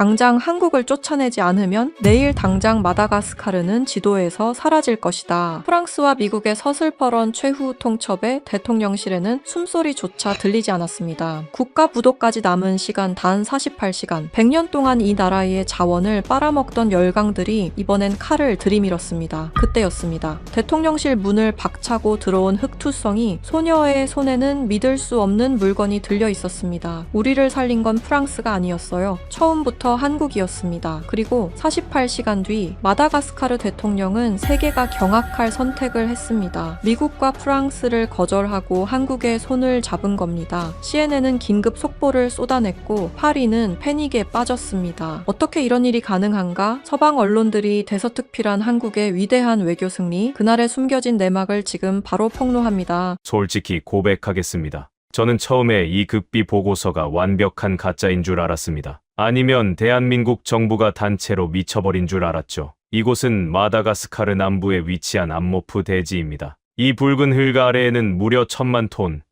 당장 한국을 쫓아내지 않으면 내일 당장 마다가스카르는 지도에서 사라질 것이다. 프랑스와 미국의 서슬퍼런 최후 통첩에 대통령실에는 숨소리조차 들리지 않았습니다. 국가 부도까지 남은 시간 단 48시간, 100년 동안 이 나라의 자원을 빨아먹던 열강들이 이번엔 칼을 들이밀었습니다. 그때였습니다. 대통령실 문을 박차고 들어온 흑투성이 소녀의 손에는 믿을 수 없는 물건이 들려 있었습니다. 우리를 살린 건 프랑스가 아니었어요. 처음부터 한국이었습니다. 그리고 48시간 뒤 마다가스카르 대통령은 세계가 경악할 선택을 했습니다. 미국과 프랑스를 거절하고 한국의 손을 잡은 겁니다. CNN은 긴급 속보를 쏟아냈고 파리는 패닉에 빠졌습니다. 어떻게 이런 일이 가능한가? 서방 언론들이 대서특필한 한국의 위대한 외교 승리, 그날의 숨겨진 내막을 지금 바로 폭로합니다. 솔직히 고백하겠습니다. 저는 처음에 이 극비 보고서가 완벽한 가짜인 줄 알았습니다. 아니면 대한민국 정부가 단체로 미쳐버린 줄 알았죠. 이곳은 마다가스카르 남부에 위치한 암모프 대지입니다. 이 붉은 흙 아래에는 무려 1000만 톤,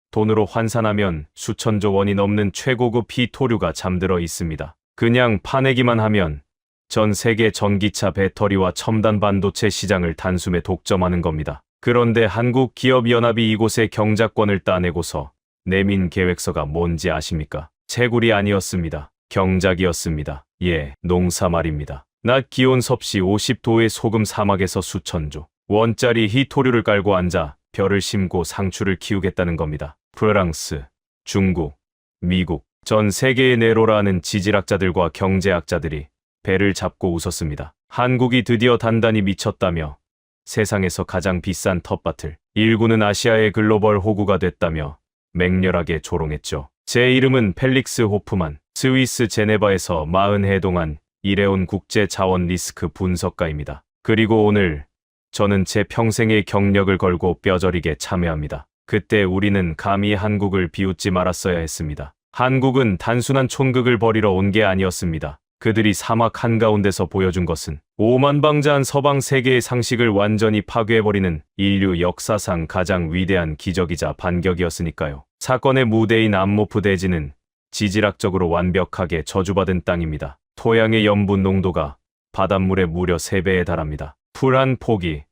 돈으로 환산하면 수천조 원이 넘는 최고급 희토류가 잠들어 있습니다. 그냥 파내기만 하면 전 세계 전기차 배터리와 첨단 반도체 시장을 단숨에 독점하는 겁니다. 그런데 한국기업연합이 이곳의 경작권을 따내고서 내민 계획서가 뭔지 아십니까? 채굴이 아니었습니다. 경작이었습니다. 예, 농사 말입니다. 낮 기온 섭씨 50도의 소금 사막에서 수천조 원짜리 희토류를 깔고 앉아 벼를 심고 상추를 키우겠다는 겁니다. 프랑스, 중국, 미국, 전 세계의 네로라 하는 지질학자들과 경제학자들이 배를 잡고 웃었습니다. 한국이 드디어 단단히 미쳤다며 세상에서 가장 비싼 텃밭을 일구는 아시아의 글로벌 호구가 됐다며 맹렬하게 조롱했죠. 제 이름은 펠릭스 호프만, 스위스 제네바에서 40해 동안 일해온 국제자원 리스크 분석가입니다. 그리고 오늘 저는 제 평생의 경력을 걸고 뼈저리게 참여합니다. 그때 우리는 감히 한국을 비웃지 말았어야 했습니다. 한국은 단순한 촌극을 벌이러 온 게 아니었습니다. 그들이 사막 한가운데서 보여준 것은 오만방자한 서방 세계의 상식을 완전히 파괴해버리는 인류 역사상 가장 위대한 기적이자 반격이었으니까요. 사건의 무대인 암모프 대지는 지질학적으로 완벽하게 저주받은 땅입니다. 토양의 염분 농도가 바닷물의 무려 3배에 달합니다. 풀 한 포기,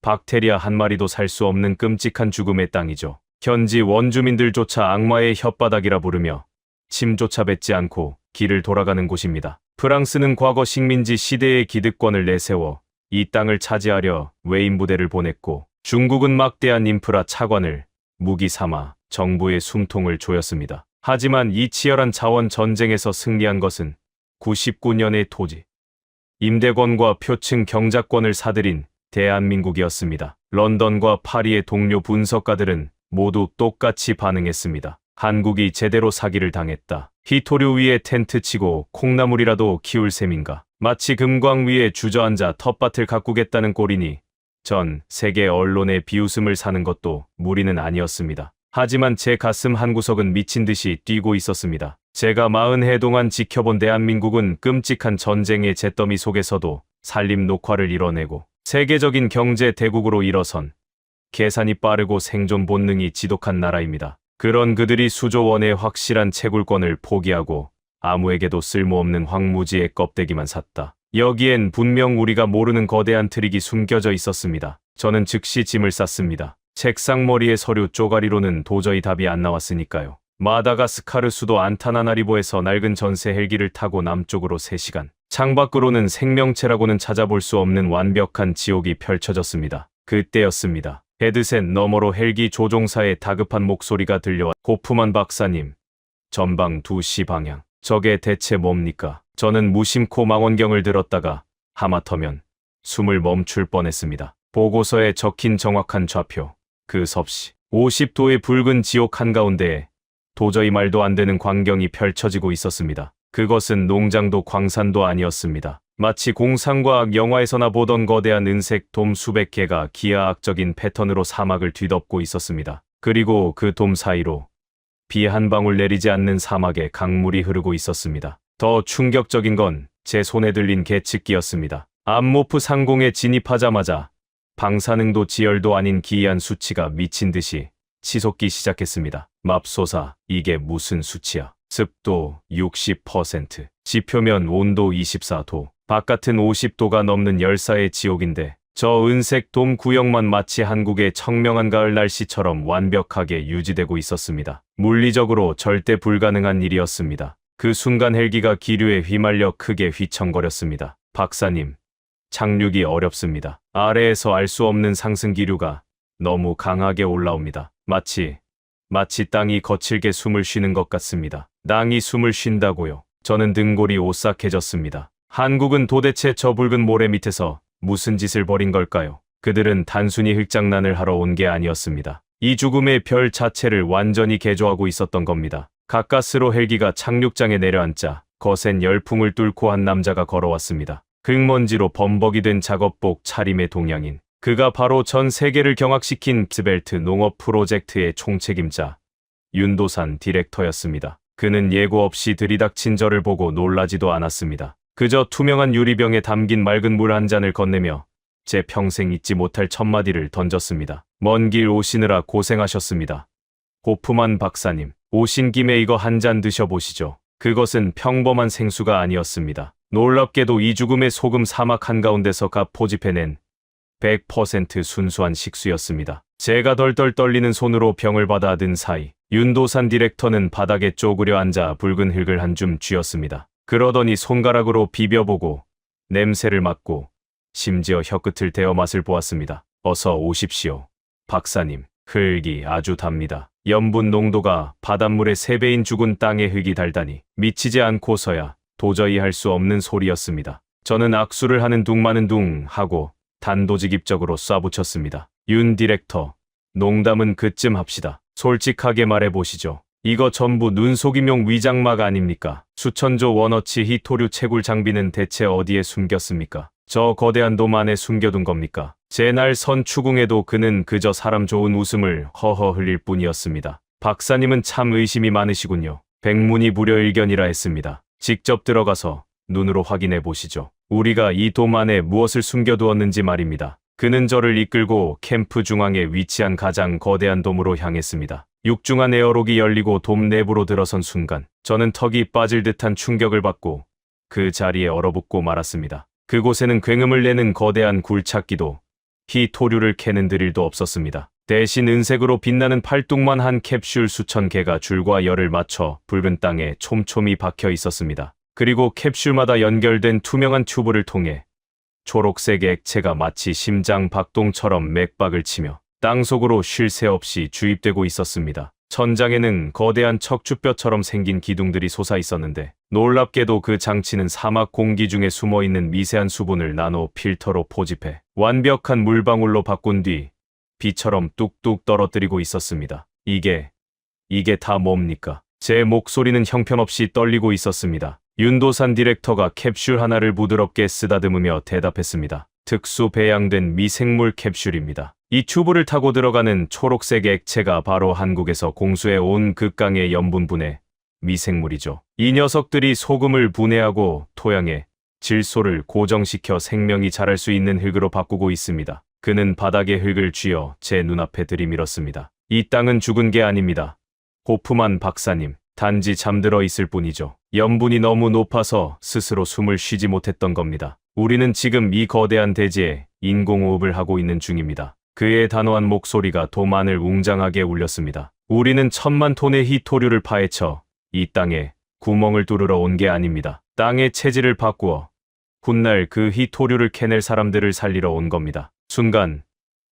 박테리아 한 마리도 살 수 없는 끔찍한 죽음의 땅이죠. 현지 원주민들조차 악마의 혓바닥이라 부르며 침조차 뱉지 않고 길을 돌아가는 곳입니다. 프랑스는 과거 식민지 시대의 기득권을 내세워 이 땅을 차지하려 외인 부대를 보냈고, 중국은 막대한 인프라 차관을 무기 삼아 정부의 숨통을 조였습니다. 하지만 이 치열한 자원 전쟁에서 승리한 것은 99년의 토지, 임대권과 표층 경작권을 사들인 대한민국이었습니다. 런던과 파리의 동료 분석가들은 모두 똑같이 반응했습니다. 한국이 제대로 사기를 당했다. 희토류 위에 텐트 치고 콩나물이라도 키울 셈인가. 마치 금광 위에 주저앉아 텃밭을 가꾸겠다는 꼴이니 전 세계 언론의 비웃음을 사는 것도 무리는 아니었습니다. 하지만 제 가슴 한구석은 미친 듯이 뛰고 있었습니다. 제가 40해 동안 지켜본 대한민국은 끔찍한 전쟁의 잿더미 속에서도 살림 녹화를 이뤄내고 세계적인 경제 대국으로 일어선 계산이 빠르고 생존 본능이 지독한 나라입니다. 그런 그들이 수조 원의 확실한 채굴권을 포기하고 아무에게도 쓸모없는 황무지의 껍데기만 샀다. 여기엔 분명 우리가 모르는 거대한 트릭이 숨겨져 있었습니다. 저는 즉시 짐을 쌌습니다. 책상머리의 서류 쪼가리로는 도저히 답이 안 나왔으니까요. 마다가스카르 수도 안타나나리보에서 낡은 전세 헬기를 타고 남쪽으로 3시간. 창밖으로는 생명체라고는 찾아볼 수 없는 완벽한 지옥이 펼쳐졌습니다. 그때였습니다. 헤드셋 너머로 헬기 조종사의 다급한 목소리가 들려와 호프만 박사님, 전방 2시 방향. 저게 대체 뭡니까? 저는 무심코 망원경을 들었다가 하마터면 숨을 멈출 뻔했습니다. 보고서에 적힌 정확한 좌표, 그 섭씨 50도의 붉은 지옥 한가운데에 도저히 말도 안 되는 광경이 펼쳐지고 있었습니다. 그것은 농장도 광산도 아니었습니다. 마치 공상과학 영화에서나 보던 거대한 은색 돔 수백 개가 기하학적인 패턴으로 사막을 뒤덮고 있었습니다. 그리고 그 돔 사이로 비 한 방울 내리지 않는 사막에 강물이 흐르고 있었습니다. 더 충격적인 건 제 손에 들린 계측기였습니다. 암모프 상공에 진입하자마자 방사능도 지열도 아닌 기이한 수치가 미친 듯이 치솟기 시작했습니다. 맙소사, 이게 무슨 수치야? 습도 60%, 지표면 온도 24도, 바깥은 50도가 넘는 열사의 지옥인데 저 은색 돔 구역만 마치 한국의 청명한 가을 날씨처럼 완벽하게 유지되고 있었습니다. 물리적으로 절대 불가능한 일이었습니다. 그 순간 헬기가 기류에 휘말려 크게 휘청거렸습니다. 박사님, 착륙이 어렵습니다. 아래에서 알 수 없는 상승 기류가 너무 강하게 올라옵니다. 마치 땅이 거칠게 숨을 쉬는 것 같습니다. 땅이 숨을 쉰다고요. 저는 등골이 오싹해졌습니다. 한국은 도대체 저 붉은 모래 밑에서 무슨 짓을 벌인 걸까요? 그들은 단순히 흙장난을 하러 온 게 아니었습니다. 이 죽음의 별 자체를 완전히 개조하고 있었던 겁니다. 가까스로 헬기가 착륙장에 내려앉자 거센 열풍을 뚫고 한 남자가 걸어왔습니다. 흙먼지로 범벅이 된 작업복 차림의 동양인. 그가 바로 전 세계를 경악시킨 스벨트 농업 프로젝트의 총책임자 윤도산 디렉터였습니다. 그는 예고 없이 들이닥친 저를 보고 놀라지도 않았습니다. 그저 투명한 유리병에 담긴 맑은 물 한 잔을 건네며 제 평생 잊지 못할 첫마디를 던졌습니다. 먼 길 오시느라 고생하셨습니다. 호프만 박사님, 오신 김에 이거 한 잔 드셔보시죠. 그것은 평범한 생수가 아니었습니다. 놀랍게도 이 죽음의 소금 사막 한가운데서 가 포집해낸 100% 순수한 식수였습니다. 제가 덜덜 떨리는 손으로 병을 받아 든 사이 윤도산 디렉터는 바닥에 쪼그려 앉아 붉은 흙을 한 줌 쥐었습니다. 그러더니 손가락으로 비벼보고 냄새를 맡고 심지어 혀끝을 대어 맛을 보았습니다. 어서 오십시오. 박사님, 흙이 아주 답니다. 염분 농도가 바닷물의 3배인 죽은 땅의 흙이 달다니 미치지 않고서야 도저히 할 수 없는 소리였습니다. 저는 악수를 하는 둥 마는 둥 하고 단도직입적으로 쏴붙였습니다. 윤 디렉터, 농담은 그쯤 합시다. 솔직하게 말해보시죠. 이거 전부 눈속임용 위장막 아닙니까? 수천조 원어치 히토류 채굴 장비는 대체 어디에 숨겼습니까? 저 거대한 돔 안에 숨겨둔 겁니까? 제 날 선 추궁에도 그는 그저 사람 좋은 웃음을 허허 흘릴 뿐이었습니다. 박사님은 참 의심이 많으시군요. 백문이불여일견이라 했습니다. 직접 들어가서 눈으로 확인해 보시죠. 우리가 이 돔 안에 무엇을 숨겨두었는지 말입니다. 그는 저를 이끌고 캠프 중앙에 위치한 가장 거대한 돔으로 향했습니다. 육중한 에어록이 열리고 돔 내부로 들어선 순간 저는 턱이 빠질 듯한 충격을 받고 그 자리에 얼어붙고 말았습니다. 그곳에는 굉음을 내는 거대한 굴착기도 히토류를 캐는 드릴도 없었습니다. 대신 은색으로 빛나는 팔뚝만 한 캡슐 수천 개가 줄과 열을 맞춰 붉은 땅에 촘촘히 박혀 있었습니다. 그리고 캡슐마다 연결된 투명한 튜브를 통해 초록색 액체가 마치 심장 박동처럼 맥박을 치며 땅속으로 쉴 새 없이 주입되고 있었습니다. 천장에는 거대한 척추뼈처럼 생긴 기둥들이 솟아 있었는데 놀랍게도 그 장치는 사막 공기 중에 숨어있는 미세한 수분을 나노 필터로 포집해 완벽한 물방울로 바꾼 뒤 비처럼 뚝뚝 떨어뜨리고 있었습니다. 이게 다 뭡니까? 제 목소리는 형편없이 떨리고 있었습니다. 윤도산 디렉터가 캡슐 하나를 부드럽게 쓰다듬으며 대답했습니다. 특수 배양된 미생물 캡슐입니다. 이 튜브를 타고 들어가는 초록색 액체가 바로 한국에서 공수해 온 극강의 염분분해 미생물이죠. 이 녀석들이 소금을 분해하고 토양에 질소를 고정시켜 생명이 자랄 수 있는 흙으로 바꾸고 있습니다. 그는 바닥의 흙을 쥐어 제 눈앞에 들이밀었습니다. 이 땅은 죽은 게 아닙니다. 호프만 박사님, 단지 잠들어 있을 뿐이죠. 염분이 너무 높아서 스스로 숨을 쉬지 못했던 겁니다. 우리는 지금 이 거대한 대지에 인공호흡을 하고 있는 중입니다. 그의 단호한 목소리가 돔 안을 웅장하게 울렸습니다. 우리는 1000만 톤의 히토류를 파헤쳐 이 땅에 구멍을 뚫으러 온 게 아닙니다. 땅의 체질을 바꾸어 훗날 그 히토류를 캐낼 사람들을 살리러 온 겁니다. 순간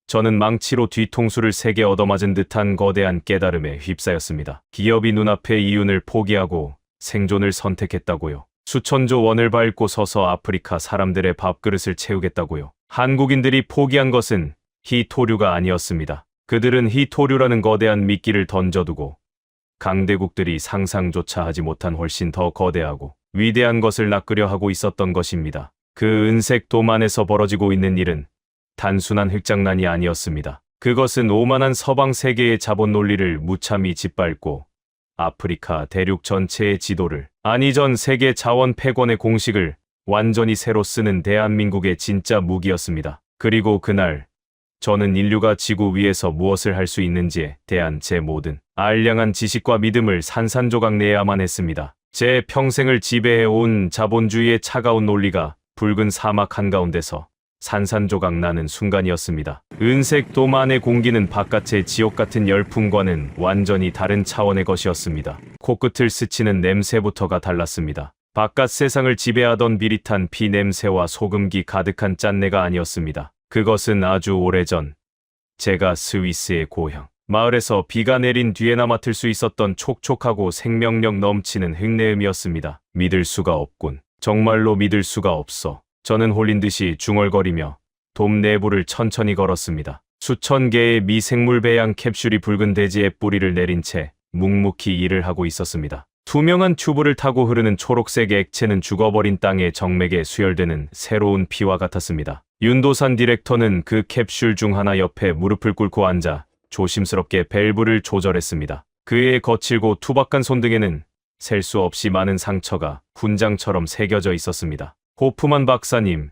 저는 망치로 뒤통수를 세게 얻어맞은 듯한 거대한 깨달음에 휩싸였습니다. 기업이 눈앞의 이윤을 포기하고 생존을 선택했다고요. 수천조 원을 밟고 서서 아프리카 사람들의 밥그릇을 채우겠다고요. 한국인들이 포기한 것은 히토류가 아니었습니다. 그들은 히토류라는 거대한 미끼를 던져두고 강대국들이 상상조차 하지 못한 훨씬 더 거대하고 위대한 것을 낚으려 하고 있었던 것입니다. 그 은색 돔 안에서 벌어지고 있는 일은 단순한 흙장난이 아니었습니다. 그것은 오만한 서방 세계의 자본 논리를 무참히 짓밟고 아프리카 대륙 전체의 지도를, 아니 전 세계 자원 패권의 공식을 완전히 새로 쓰는 대한민국의 진짜 무기였습니다. 그리고 그날 저는 인류가 지구 위에서 무엇을 할 수 있는지에 대한 제 모든 알량한 지식과 믿음을 산산조각 내야만 했습니다. 제 평생을 지배해온 자본주의의 차가운 논리가 붉은 사막 한가운데서 산산조각 나는 순간이었습니다. 은색 돔 안의 공기는 바깥의 지옥 같은 열풍과는 완전히 다른 차원의 것이었습니다. 코끝을 스치는 냄새부터가 달랐습니다. 바깥 세상을 지배하던 비릿한 피 냄새와 소금기 가득한 짠내가 아니었습니다. 그것은 아주 오래전 제가 스위스의 고향 마을에서 비가 내린 뒤에나 맡을 수 있었던 촉촉하고 생명력 넘치는 흙내음이었습니다. 믿을 수가 없군. 정말로 믿을 수가 없어. 저는 홀린 듯이 중얼거리며 돔 내부를 천천히 걸었습니다. 수천 개의 미생물 배양 캡슐이 붉은 대지에 뿌리를 내린 채 묵묵히 일을 하고 있었습니다. 투명한 튜브를 타고 흐르는 초록색 액체는 죽어버린 땅의 정맥에 수혈되는 새로운 피와 같았습니다. 윤도산 디렉터는 그 캡슐 중 하나 옆에 무릎을 꿇고 앉아 조심스럽게 밸브를 조절했습니다. 그의 거칠고 투박한 손등에는 셀 수 없이 많은 상처가 훈장처럼 새겨져 있었습니다. 호프만 박사님,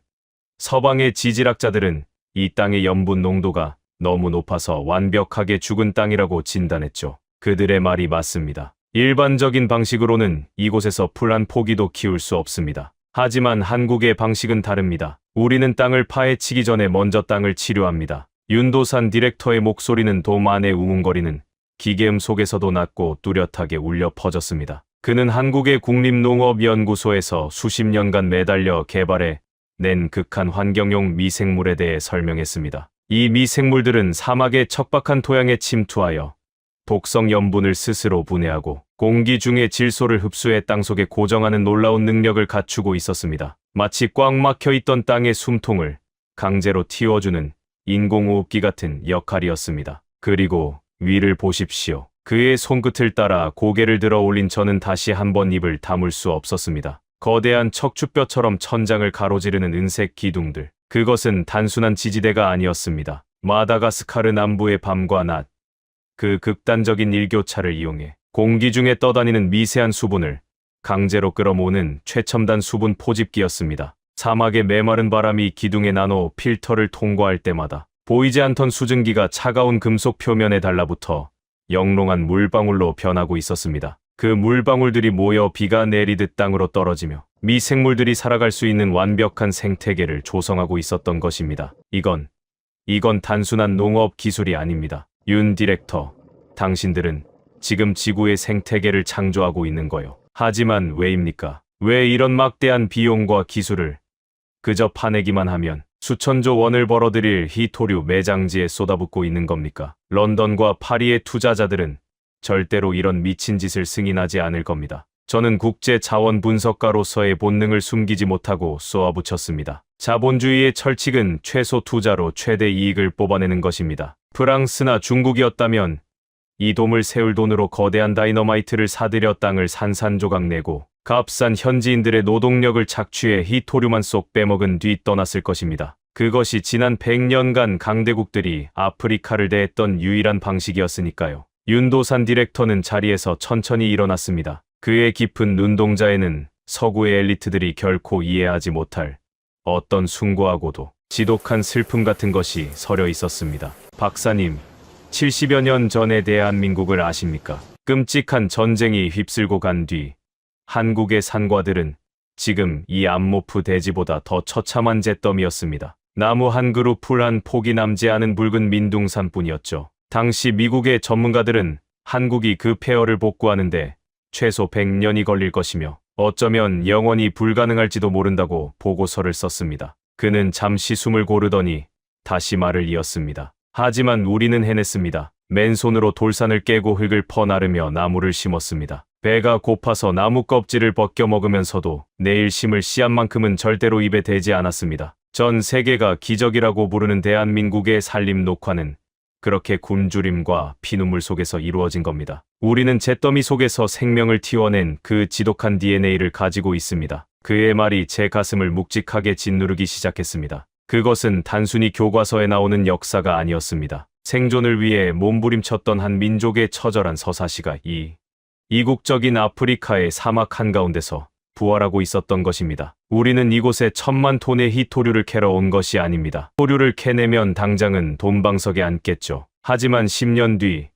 서방의 지질학자들은 이 땅의 염분 농도가 너무 높아서 완벽하게 죽은 땅이라고 진단했죠. 그들의 말이 맞습니다. 일반적인 방식으로는 이곳에서 풀 한 포기도 키울 수 없습니다. 하지만 한국의 방식은 다릅니다. 우리는 땅을 파헤치기 전에 먼저 땅을 치료합니다. 윤도산 디렉터의 목소리는 돔 안에 우웅거리는 기계음 속에서도 낮고 뚜렷하게 울려 퍼졌습니다. 그는 한국의 국립농업연구소에서 수십 년간 매달려 개발해 낸 극한 환경용 미생물에 대해 설명했습니다. 이 미생물들은 사막의 척박한 토양에 침투하여 독성 염분을 스스로 분해하고 공기 중의 질소를 흡수해 땅속에 고정하는 놀라운 능력을 갖추고 있었습니다. 마치 꽉 막혀 있던 땅의 숨통을 강제로 틔워주는 인공호흡기 같은 역할이었습니다. 그리고 위를 보십시오. 그의 손끝을 따라 고개를 들어 올린 저는 다시 한번 입을 다물 수 없었습니다. 거대한 척추뼈처럼 천장을 가로지르는 은색 기둥들. 그것은 단순한 지지대가 아니었습니다. 마다가스카르 남부의 밤과 낮, 그 극단적인 일교차를 이용해 공기 중에 떠다니는 미세한 수분을 강제로 끌어모으는 최첨단 수분 포집기였습니다. 사막의 메마른 바람이 기둥에 나눠 필터를 통과할 때마다 보이지 않던 수증기가 차가운 금속 표면에 달라붙어 영롱한 물방울로 변하고 있었습니다. 그 물방울들이 모여 비가 내리듯 땅으로 떨어지며 미생물들이 살아갈 수 있는 완벽한 생태계를 조성하고 있었던 것입니다. 이건 단순한 농업 기술이 아닙니다. 윤 디렉터, 당신들은 지금 지구의 생태계를 창조하고 있는 거요. 하지만 왜입니까? 왜 이런 막대한 비용과 기술을 그저 파내기만 하면 수천조 원을 벌어들일 히토류 매장지에 쏟아붓고 있는 겁니까? 런던과 파리의 투자자들은 절대로 이런 미친 짓을 승인하지 않을 겁니다. 저는 국제 자원 분석가로서의 본능을 숨기지 못하고 쏘아붙였습니다. 자본주의의 철칙은 최소 투자로 최대 이익을 뽑아내는 것입니다. 프랑스나 중국이었다면 이 돔을 세울 돈으로 거대한 다이너마이트를 사들여 땅을 산산조각 내고 값싼 현지인들의 노동력을 착취해 히토류만 쏙 빼먹은 뒤 떠났을 것입니다. 그것이 지난 100년간 강대국들이 아프리카를 대했던 유일한 방식이었으니까요. 윤도산 디렉터는 자리에서 천천히 일어났습니다. 그의 깊은 눈동자에는 서구의 엘리트들이 결코 이해하지 못할 어떤 숭고하고도 지독한 슬픔 같은 것이 서려 있었습니다. 박사님, 70여 년 전의 대한민국을 아십니까? 끔찍한 전쟁이 휩쓸고 간 뒤 한국의 산과들은 지금 이 암모프 대지보다 더 처참한 잿더미였습니다. 나무 한 그루 풀 한 폭이 남지 않은 붉은 민둥산뿐이었죠. 당시 미국의 전문가들은 한국이 그 폐허를 복구하는데 최소 100년이 걸릴 것이며 어쩌면 영원히 불가능할지도 모른다고 보고서를 썼습니다. 그는 잠시 숨을 고르더니 다시 말을 이었습니다. 하지만 우리는 해냈습니다. 맨손으로 돌산을 깨고 흙을 퍼나르며 나무를 심었습니다. 배가 고파서 나무 껍질을 벗겨 먹으면서도 내일 심을 씨앗만큼은 절대로 입에 대지 않았습니다. 전 세계가 기적이라고 부르는 대한민국의 산림 녹화는 그렇게 굶주림과 피눈물 속에서 이루어진 겁니다. 우리는 잿더미 속에서 생명을 틔워낸 그 지독한 DNA를 가지고 있습니다. 그의 말이 제 가슴을 묵직하게 짓누르기 시작했습니다. 그것은 단순히 교과서에 나오는 역사가 아니었습니다. 생존을 위해 몸부림쳤던 한 민족의 처절한 서사시가 이국적인 아프리카의 사막 한가운데서 부활하고 있었던 것입니다. 우리는 이곳에 1000만 톤의 히토류를 캐러 온 것이 아닙니다. 히토류를 캐내면 당장은 돈방석에 앉겠죠. 하지만 10년 뒤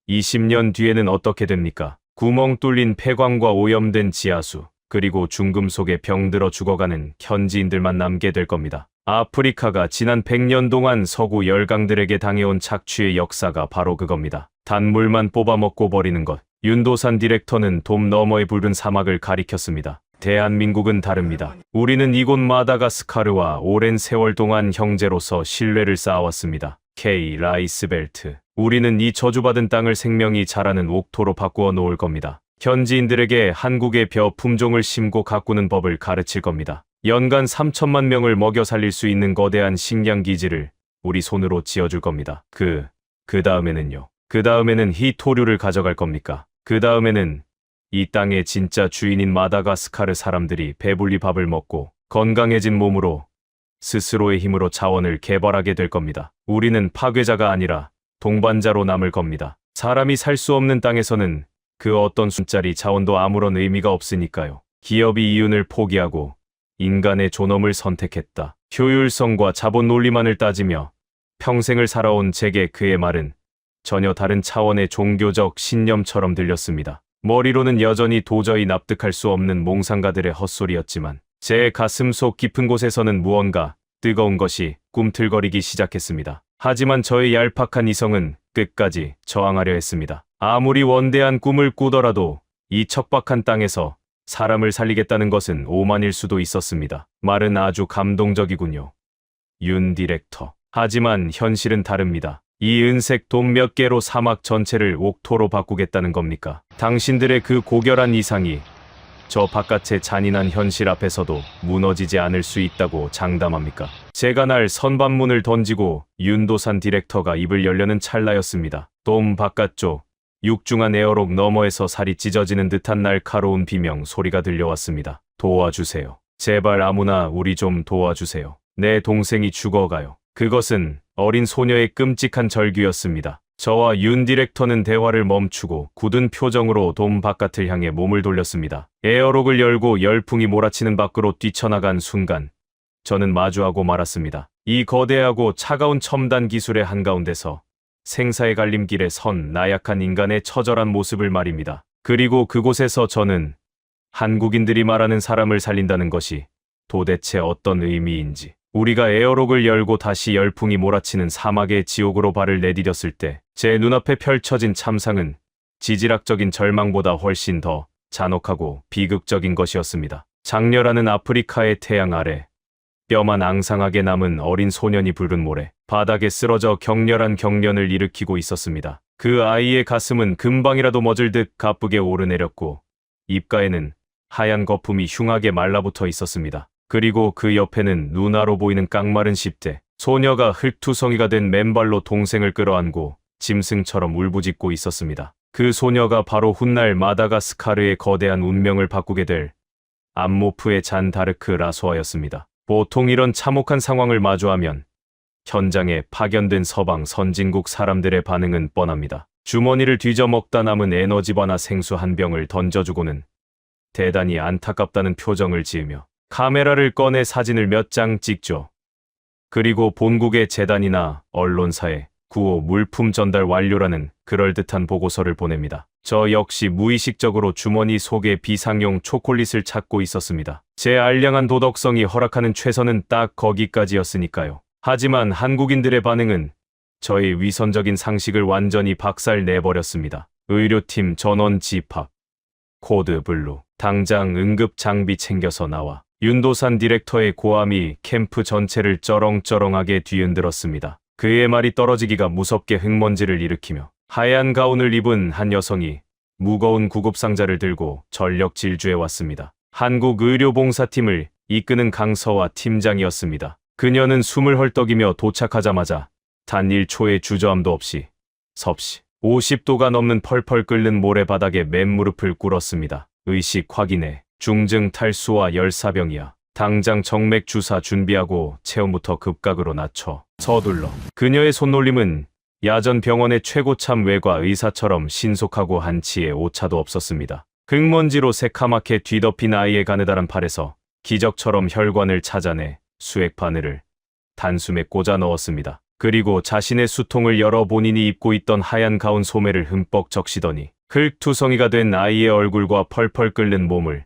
20년 뒤에는 어떻게 됩니까? 구멍 뚫린 폐광과 오염된 지하수, 그리고 중금속에 병들어 죽어가는 현지인들만 남게 될 겁니다. 아프리카가 지난 100년 동안 서구 열강들에게 당해온 착취의 역사가 바로 그겁니다. 단물만 뽑아먹고 버리는 것. 윤도산 디렉터는 돔 너머의 붉은 사막을 가리켰습니다. 대한민국은 다릅니다. 우리는 이곳 마다가스카르와 오랜 세월 동안 형제로서 신뢰를 쌓아왔습니다. K. 라이스벨트. 우리는 이 저주받은 땅을 생명이 자라는 옥토로 바꾸어 놓을 겁니다. 현지인들에게 한국의 벼 품종을 심고 가꾸는 법을 가르칠 겁니다. 연간 3천만 명을 먹여 살릴 수 있는 거대한 식량 기지를 우리 손으로 지어줄 겁니다. 그 다음에는요. 그 다음에는 희토류를 가져갈 겁니까? 그 다음에는 이 땅의 진짜 주인인 마다가스카르 사람들이 배불리 밥을 먹고 건강해진 몸으로 스스로의 힘으로 자원을 개발하게 될 겁니다. 우리는 파괴자가 아니라 동반자로 남을 겁니다. 사람이 살 수 없는 땅에서는 그 어떤 숫자리 자원도 아무런 의미가 없으니까요. 기업이 이윤을 포기하고 인간의 존엄을 선택했다. 효율성과 자본 논리만을 따지며 평생을 살아온 제게 그의 말은 전혀 다른 차원의 종교적 신념처럼 들렸습니다. 머리로는 여전히 도저히 납득할 수 없는 몽상가들의 헛소리였지만 제 가슴 속 깊은 곳에서는 무언가 뜨거운 것이 꿈틀거리기 시작했습니다. 하지만 저의 얄팍한 이성은 끝까지 저항하려 했습니다. 아무리 원대한 꿈을 꾸더라도 이 척박한 땅에서 사람을 살리겠다는 것은 오만일 수도 있었습니다. 말은 아주 감동적이군요. 윤 디렉터. 하지만 현실은 다릅니다. 이 은색 돔 몇 개로 사막 전체를 옥토로 바꾸겠다는 겁니까? 당신들의 그 고결한 이상이 저 바깥의 잔인한 현실 앞에서도 무너지지 않을 수 있다고 장담합니까? 제가 날 선반문을 던지고 윤도산 디렉터가 입을 열려는 찰나였습니다. 돔 바깥쪽 육중한 에어록 너머에서 살이 찢어지는 듯한 날카로운 비명 소리가 들려왔습니다. 도와주세요. 제발 아무나 우리 좀 도와주세요. 내 동생이 죽어가요. 그것은 어린 소녀의 끔찍한 절규였습니다. 저와 윤 디렉터는 대화를 멈추고 굳은 표정으로 돔 바깥을 향해 몸을 돌렸습니다. 에어록을 열고 열풍이 몰아치는 밖으로 뛰쳐나간 순간 저는 마주하고 말았습니다. 이 거대하고 차가운 첨단 기술의 한가운데서 생사의 갈림길에 선 나약한 인간의 처절한 모습을 말입니다. 그리고 그곳에서 저는 한국인들이 말하는 사람을 살린다는 것이 도대체 어떤 의미인지, 우리가 에어록을 열고 다시 열풍이 몰아치는 사막의 지옥으로 발을 내디뎠을 때 제 눈앞에 펼쳐진 참상은 지질학적인 절망보다 훨씬 더 잔혹하고 비극적인 것이었습니다. 장렬하는 아프리카의 태양 아래 뼈만 앙상하게 남은 어린 소년이 붉은 모래 바닥에 쓰러져 격렬한 경련을 일으키고 있었습니다. 그 아이의 가슴은 금방이라도 멎을 듯 가쁘게 오르내렸고 입가에는 하얀 거품이 흉하게 말라붙어 있었습니다. 그리고 그 옆에는 누나로 보이는 깡마른 10대 소녀가 흙투성이가 된 맨발로 동생을 끌어안고 짐승처럼 울부짖고 있었습니다. 그 소녀가 바로 훗날 마다가스카르의 거대한 운명을 바꾸게 될 암모프의 잔 다르크 라소아였습니다. 보통 이런 참혹한 상황을 마주하면 현장에 파견된 서방 선진국 사람들의 반응은 뻔합니다. 주머니를 뒤져 먹다 남은 에너지바나 생수 한 병을 던져주고는 대단히 안타깝다는 표정을 지으며 카메라를 꺼내 사진을 몇 장 찍죠. 그리고 본국의 재단이나 언론사에 구호 물품 전달 완료라는 그럴듯한 보고서를 보냅니다. 저 역시 무의식적으로 주머니 속에 비상용 초콜릿을 찾고 있었습니다. 제 알량한 도덕성이 허락하는 최선은 딱 거기까지였으니까요. 하지만 한국인들의 반응은 저의 위선적인 상식을 완전히 박살내버렸습니다. 의료팀 전원 집합. 코드 블루. 당장 응급 장비 챙겨서 나와. 윤도산 디렉터의 고함이 캠프 전체를 쩌렁쩌렁하게 뒤흔들었습니다. 그의 말이 떨어지기가 무섭게 흙먼지를 일으키며 하얀 가운을 입은 한 여성이 무거운 구급상자를 들고 전력 질주해 왔습니다. 한국 의료봉사팀을 이끄는 강서와 팀장이었습니다. 그녀는 숨을 헐떡이며 도착하자마자 단 1초의 주저함도 없이 섭씨 50도가 넘는 펄펄 끓는 모래바닥에 맨무릎을 꿇었습니다. 의식 확인해. 중증 탈수와 열사병이야. 당장 정맥 주사 준비하고 체온부터 급각으로 낮춰. 서둘러. 그녀의 손놀림은 야전 병원의 최고참 외과 의사처럼 신속하고 한치의 오차도 없었습니다. 흙먼지로 새카맣게 뒤덮인 아이의 가느다란 팔에서 기적처럼 혈관을 찾아내 수액 바늘을 단숨에 꽂아 넣었습니다. 그리고 자신의 수통을 열어 본인이 입고 있던 하얀 가운 소매를 흠뻑 적시더니 흙투성이가 된 아이의 얼굴과 펄펄 끓는 몸을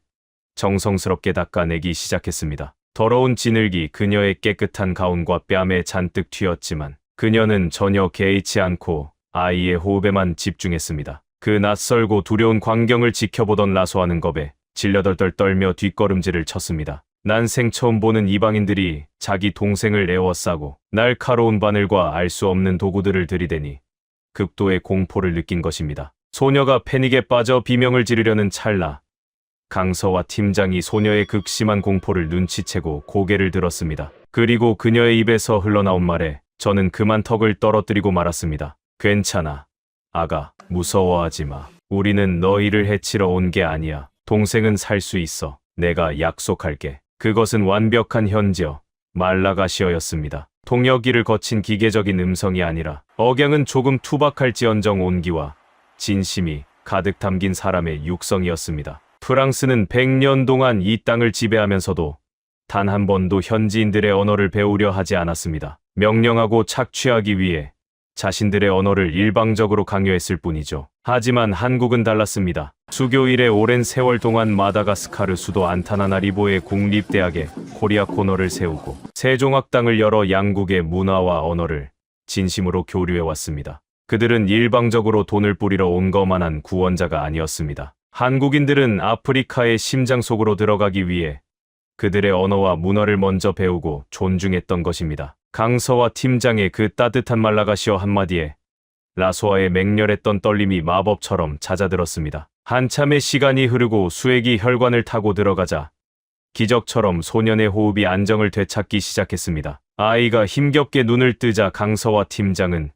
정성스럽게 닦아내기 시작했습니다. 더러운 진흙이 그녀의 깨끗한 가운과 뺨에 잔뜩 튀었지만 그녀는 전혀 개의치 않고 아이의 호흡에만 집중했습니다. 그 낯설고 두려운 광경을 지켜보던 라소아는 겁에 질려덜덜 떨며 뒷걸음질을 쳤습니다. 난생 처음 보는 이방인들이 자기 동생을 에워싸고 날카로운 바늘과 알 수 없는 도구들을 들이대니 극도의 공포를 느낀 것입니다. 소녀가 패닉에 빠져 비명을 지르려는 찰나 강서와 팀장이 소녀의 극심한 공포를 눈치채고 고개를 들었습니다. 그리고 그녀의 입에서 흘러나온 말에 저는 그만 턱을 떨어뜨리고 말았습니다. 괜찮아. 아가, 무서워하지 마. 우리는 너희를 해치러 온 게 아니야. 동생은 살 수 있어. 내가 약속할게. 그것은 완벽한 현지어, 말라가시어였습니다. 통역기를 거친 기계적인 음성이 아니라 억양은 조금 투박할지언정 온기와 진심이 가득 담긴 사람의 육성이었습니다. 프랑스는 100년 동안 이 땅을 지배하면서도 단 한 번도 현지인들의 언어를 배우려 하지 않았습니다. 명령하고 착취하기 위해 자신들의 언어를 일방적으로 강요했을 뿐이죠. 하지만 한국은 달랐습니다. 수교 이래 오랜 세월 동안 마다가스카르 수도 안타나나리보의 국립대학에 코리아 코너를 세우고 세종학당을 열어 양국의 문화와 언어를 진심으로 교류해왔습니다. 그들은 일방적으로 돈을 뿌리러 온 것만한 구원자가 아니었습니다. 한국인들은 아프리카의 심장 속으로 들어가기 위해 그들의 언어와 문화를 먼저 배우고 존중했던 것입니다. 강서와 팀장의 그 따뜻한 말라가시어 한마디에 라소아의 맹렬했던 떨림이 마법처럼 잦아들었습니다. 한참의 시간이 흐르고 수액이 혈관을 타고 들어가자 기적처럼 소년의 호흡이 안정을 되찾기 시작했습니다. 아이가 힘겹게 눈을 뜨자 강서와 팀장은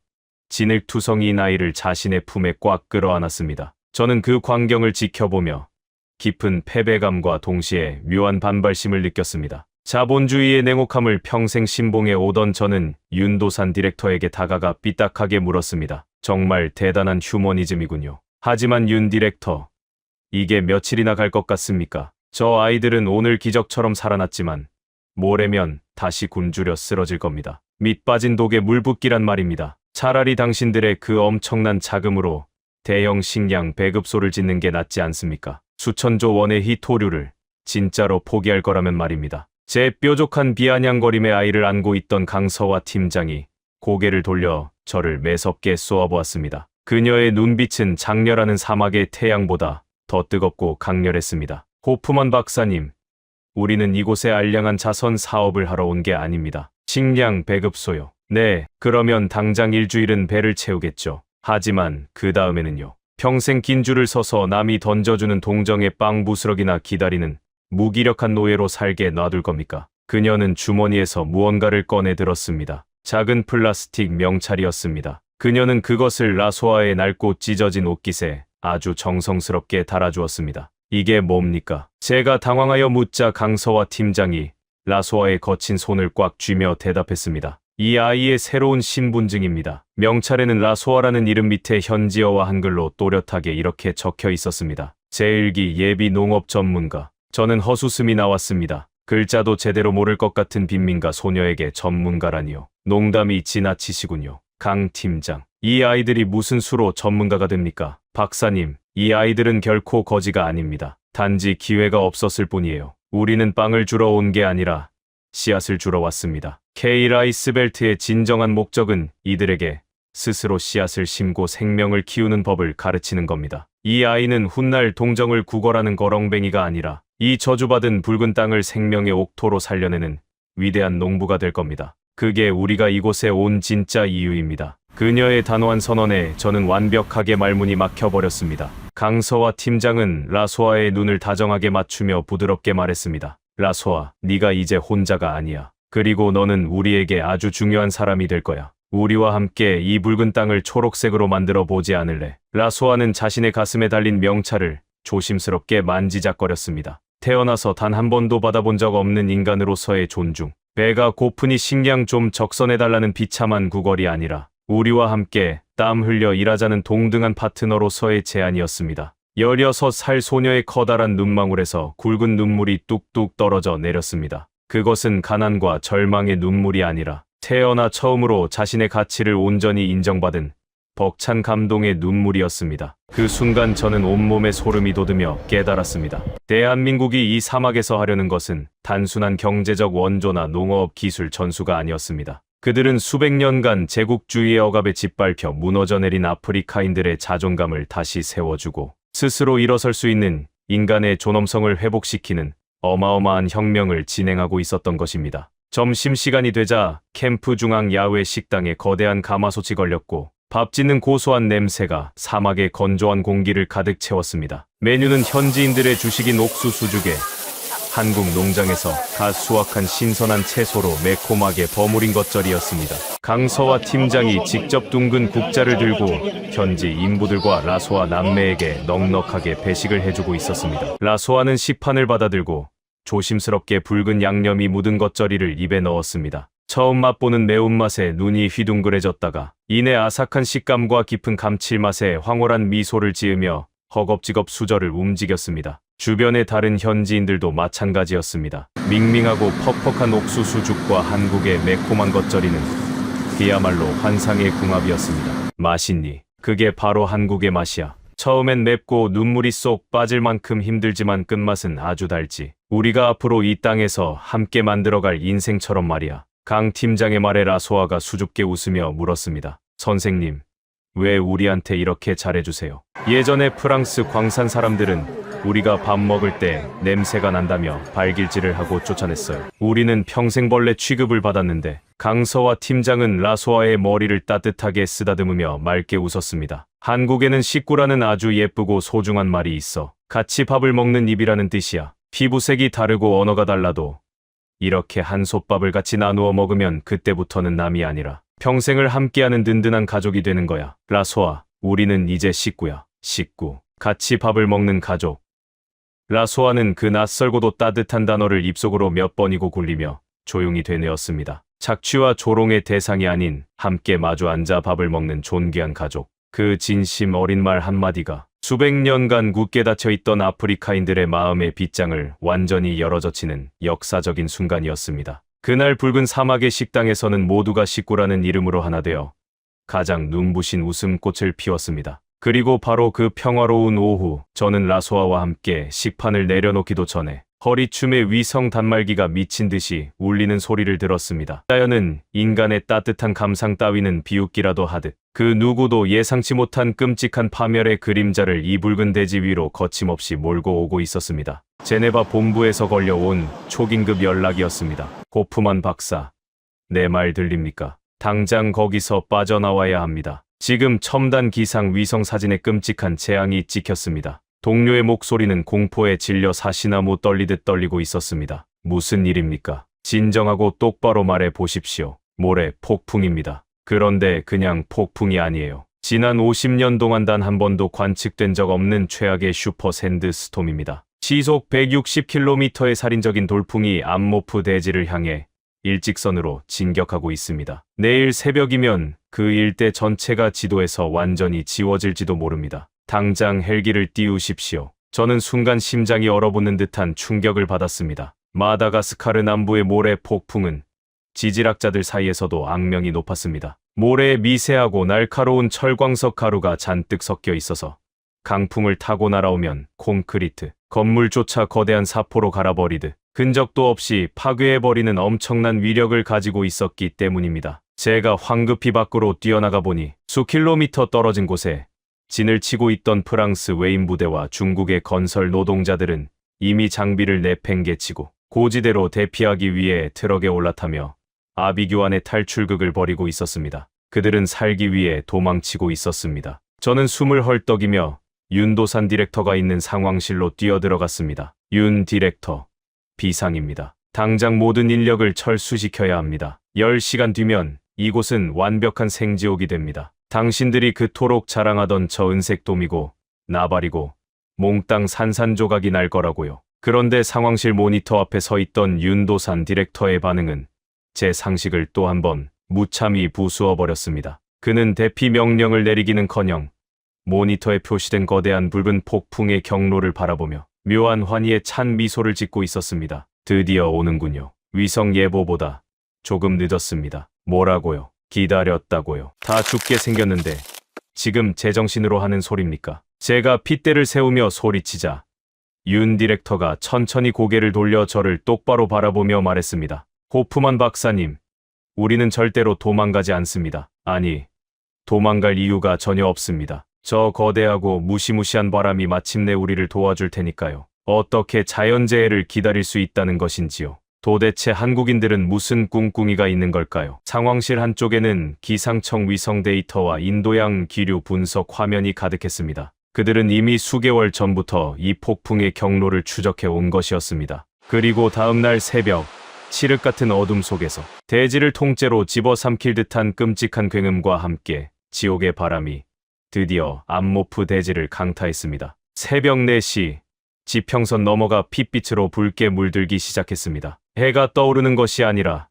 진흙투성이인 아이를 자신의 품에 꽉 끌어안았습니다. 저는 그 광경을 지켜보며 깊은 패배감과 동시에 묘한 반발심을 느꼈습니다. 자본주의의 냉혹함을 평생 신봉해 오던 저는 윤도산 디렉터에게 다가가 삐딱하게 물었습니다. 정말 대단한 휴머니즘이군요. 하지만 윤 디렉터, 이게 며칠이나 갈 것 같습니까? 저 아이들은 오늘 기적처럼 살아났지만 모레면 다시 굶주려 쓰러질 겁니다. 밑 빠진 독에 물 붓기란 말입니다. 차라리 당신들의 그 엄청난 자금으로 대형 식량 배급소를 짓는 게 낫지 않습니까? 수천조 원의 희토류를 진짜로 포기할 거라면 말입니다. 제 뾰족한 비아냥거림의 아이를 안고 있던 강서와 팀장이 고개를 돌려 저를 매섭게 쏘아보았습니다. 그녀의 눈빛은 장렬하는 사막의 태양보다 더 뜨겁고 강렬했습니다. 호프만 박사님, 우리는 이곳에 알량한 자선 사업을 하러 온 게 아닙니다. 식량 배급소요. 네, 그러면 당장 일주일은 배를 채우겠죠. 하지만 그 다음에는요. 평생 긴 줄을 서서 남이 던져주는 동정의 빵 부스러기나 기다리는 무기력한 노예로 살게 놔둘 겁니까? 그녀는 주머니에서 무언가를 꺼내 들었습니다. 작은 플라스틱 명찰이었습니다. 그녀는 그것을 라소아의 낡고 찢어진 옷깃에 아주 정성스럽게 달아주었습니다. 이게 뭡니까? 제가 당황하여 묻자 강서와 팀장이 라소아의 거친 손을 꽉 쥐며 대답했습니다. 이 아이의 새로운 신분증입니다. 명찰에는 라소아라는 이름 밑에 현지어와 한글로 또렷하게 이렇게 적혀 있었습니다. 제1기 예비 농업 전문가. 저는 헛웃음이 나왔습니다. 글자도 제대로 모를 것 같은 빈민가 소녀에게 전문가라니요. 농담이 지나치시군요. 강 팀장. 이 아이들이 무슨 수로 전문가가 됩니까? 박사님, 이 아이들은 결코 거지가 아닙니다. 단지 기회가 없었을 뿐이에요. 우리는 빵을 주러 온 게 아니라 씨앗을 주러 왔습니다. K 라이스벨트의 진정한 목적은 이들에게 스스로 씨앗을 심고 생명을 키우는 법을 가르치는 겁니다. 이 아이는 훗날 동정을 구걸하는 거렁뱅이가 아니라 이 저주받은 붉은 땅을 생명의 옥토로 살려내는 위대한 농부가 될 겁니다. 그게 우리가 이곳에 온 진짜 이유입니다. 그녀의 단호한 선언에 저는 완벽하게 말문이 막혀버렸습니다. 강서와 팀장은 라소아의 눈을 다정하게 맞추며 부드럽게 말했습니다. 라소아, 네가 이제 혼자가 아니야. 그리고 너는 우리에게 아주 중요한 사람이 될 거야. 우리와 함께 이 붉은 땅을 초록색으로 만들어 보지 않을래? 라소아는 자신의 가슴에 달린 명찰을 조심스럽게 만지작거렸습니다. 태어나서 단 한 번도 받아본 적 없는 인간으로서의 존중. 배가 고프니 식량 좀 적선해달라는 비참한 구걸이 아니라 우리와 함께 땀 흘려 일하자는 동등한 파트너로서의 제안이었습니다. 16살 소녀의 커다란 눈망울에서 굵은 눈물이 뚝뚝 떨어져 내렸습니다. 그것은 가난과 절망의 눈물이 아니라 태어나 처음으로 자신의 가치를 온전히 인정받은 벅찬 감동의 눈물이었습니다. 그 순간 저는 온몸에 소름이 돋으며 깨달았습니다. 대한민국이 이 사막에서 하려는 것은 단순한 경제적 원조나 농업 기술 전수가 아니었습니다. 그들은 수백 년간 제국주의의 억압에 짓밟혀 무너져 내린 아프리카인들의 자존감을 다시 세워주고 스스로 일어설 수 있는 인간의 존엄성을 회복시키는 어마어마한 혁명을 진행하고 있었던 것입니다. 점심시간이 되자 캠프 중앙 야외 식당에 거대한 가마솥이 걸렸고 밥 짓는 고소한 냄새가 사막의 건조한 공기를 가득 채웠습니다. 메뉴는 현지인들의 주식인 옥수수죽에 한국 농장에서 갓 수확한 신선한 채소로 매콤하게 버무린 겉절이었습니다. 강서와 팀장이 직접 둥근 국자를 들고 현지 인부들과 라소아 남매에게 넉넉하게 배식을 해주고 있었습니다. 라소아는 식판을 받아들고 조심스럽게 붉은 양념이 묻은 겉절이를 입에 넣었습니다. 처음 맛보는 매운맛에 눈이 휘둥그레졌다가 이내 아삭한 식감과 깊은 감칠맛에 황홀한 미소를 지으며 허겁지겁 수저를 움직였습니다. 주변의 다른 현지인들도 마찬가지였습니다. 밍밍하고 퍽퍽한 옥수수죽과 한국의 매콤한 겉절이는 그야말로 환상의 궁합이었습니다. 맛있니? 그게 바로 한국의 맛이야. 처음엔 맵고 눈물이 쏙 빠질 만큼 힘들지만 끝맛은 아주 달지. 우리가 앞으로 이 땅에서 함께 만들어갈 인생처럼 말이야. 강 팀장의 말에 라소아가 수줍게 웃으며 물었습니다. 선생님, 왜 우리한테 이렇게 잘해주세요? 예전에 프랑스 광산 사람들은 우리가 밥 먹을 때 냄새가 난다며 발길질을 하고 쫓아냈어요. 우리는 평생벌레 취급을 받았는데 강서와 팀장은 라소아의 머리를 따뜻하게 쓰다듬으며 맑게 웃었습니다. 한국에는 식구라는 아주 예쁘고 소중한 말이 있어. 같이 밥을 먹는 입이라는 뜻이야. 피부색이 다르고 언어가 달라도 이렇게 한솥밥을 같이 나누어 먹으면 그때부터는 남이 아니라 평생을 함께하는 든든한 가족이 되는 거야. 라소아, 우리는 이제 식구야. 식구. 같이 밥을 먹는 가족. 라소아는 그 낯설고도 따뜻한 단어를 입속으로 몇 번이고 굴리며 조용히 되뇌었습니다. 착취와 조롱의 대상이 아닌 함께 마주 앉아 밥을 먹는 존귀한 가족. 그 진심 어린 말 한마디가 수백 년간 굳게 닫혀있던 아프리카인들의 마음의 빗장을 완전히 열어젖히는 역사적인 순간이었습니다. 그날 붉은 사막의 식당에서는 모두가 식구라는 이름으로 하나 되어 가장 눈부신 웃음꽃을 피웠습니다. 그리고 바로 그 평화로운 오후, 저는 라소아와 함께 식판을 내려놓기도 전에 허리춤의 위성 단말기가 미친 듯이 울리는 소리를 들었습니다. 자연은 인간의 따뜻한 감상 따위는 비웃기라도 하듯 그 누구도 예상치 못한 끔찍한 파멸의 그림자를 이 붉은 대지 위로 거침없이 몰고 오고 있었습니다. 제네바 본부에서 걸려온 초긴급 연락이었습니다. 고프만 박사, 내 말 들립니까? 당장 거기서 빠져나와야 합니다. 지금 첨단 기상 위성 사진에 끔찍한 재앙이 찍혔습니다. 동료의 목소리는 공포에 질려 사시나무 떨리듯 떨리고 있었습니다. 무슨 일입니까? 진정하고 똑바로 말해 보십시오. 모래 폭풍입니다. 그런데 그냥 폭풍이 아니에요. 지난 50년 동안 단 한 번도 관측된 적 없는 최악의 슈퍼 샌드 스톰입니다. 시속 160km의 살인적인 돌풍이 암모프 대지를 향해 일직선으로 진격하고 있습니다. 내일 새벽이면 그 일대 전체가 지도에서 완전히 지워질지도 모릅니다. 당장 헬기를 띄우십시오. 저는 순간 심장이 얼어붙는 듯한 충격을 받았습니다. 마다가스카르 남부의 모래 폭풍은 지질학자들 사이에서도 악명이 높았습니다. 모래에 미세하고 날카로운 철광석 가루가 잔뜩 섞여 있어서 강풍을 타고 날아오면 콘크리트, 건물조차 거대한 사포로 갈아버리듯 흔적도 없이 파괴해버리는 엄청난 위력을 가지고 있었기 때문입니다. 제가 황급히 밖으로 뛰어나가 보니 수킬로미터 떨어진 곳에 진을 치고 있던 프랑스 외인 부대와 중국의 건설 노동자들은 이미 장비를 내팽개치고 고지대로 대피하기 위해 트럭에 올라타며 아비규환의 탈출극을 벌이고 있었습니다. 그들은 살기 위해 도망치고 있었습니다. 저는 숨을 헐떡이며 윤도산 디렉터가 있는 상황실로 뛰어들어갔습니다. 윤 디렉터, 비상입니다. 당장 모든 인력을 철수시켜야 합니다. 10시간 뒤면 이곳은 완벽한 생지옥이 됩니다. 당신들이 그토록 자랑하던 저 은색돔이고 나발이고 몽땅 산산조각이 날 거라고요. 그런데 상황실 모니터 앞에 서 있던 윤도산 디렉터의 반응은 제 상식을 또 한 번 무참히 부수어 버렸습니다. 그는 대피 명령을 내리기는커녕 모니터에 표시된 거대한 붉은 폭풍의 경로를 바라보며 묘한 환희에 찬 미소를 짓고 있었습니다. 드디어 오는군요. 위성 예보보다 조금 늦었습니다. 뭐라고요? 기다렸다고요. 다 죽게 생겼는데 지금 제정신으로 하는 소리입니까? 제가 핏대를 세우며 소리치자 윤 디렉터가 천천히 고개를 돌려 저를 똑바로 바라보며 말했습니다. 호프만 박사님, 우리는 절대로 도망가지 않습니다. 아니, 도망갈 이유가 전혀 없습니다. 저 거대하고 무시무시한 바람이 마침내 우리를 도와줄 테니까요. 어떻게 자연재해를 기다릴 수 있다는 것인지요. 도대체 한국인들은 무슨 꿍꿍이가 있는 걸까요? 상황실 한쪽에는 기상청 위성 데이터와 인도양 기류 분석 화면이 가득했습니다. 그들은 이미 수개월 전부터 이 폭풍의 경로를 추적해 온 것이었습니다. 그리고 다음날 새벽, 칠흑 같은 어둠 속에서 대지를 통째로 집어삼킬 듯한 끔찍한 굉음과 함께 지옥의 바람이 드디어 암모프 대지를 강타했습니다. 새벽 4시, 지평선 넘어가 핏빛으로 붉게 물들기 시작했습니다. 해가 떠오르는 것이 아니라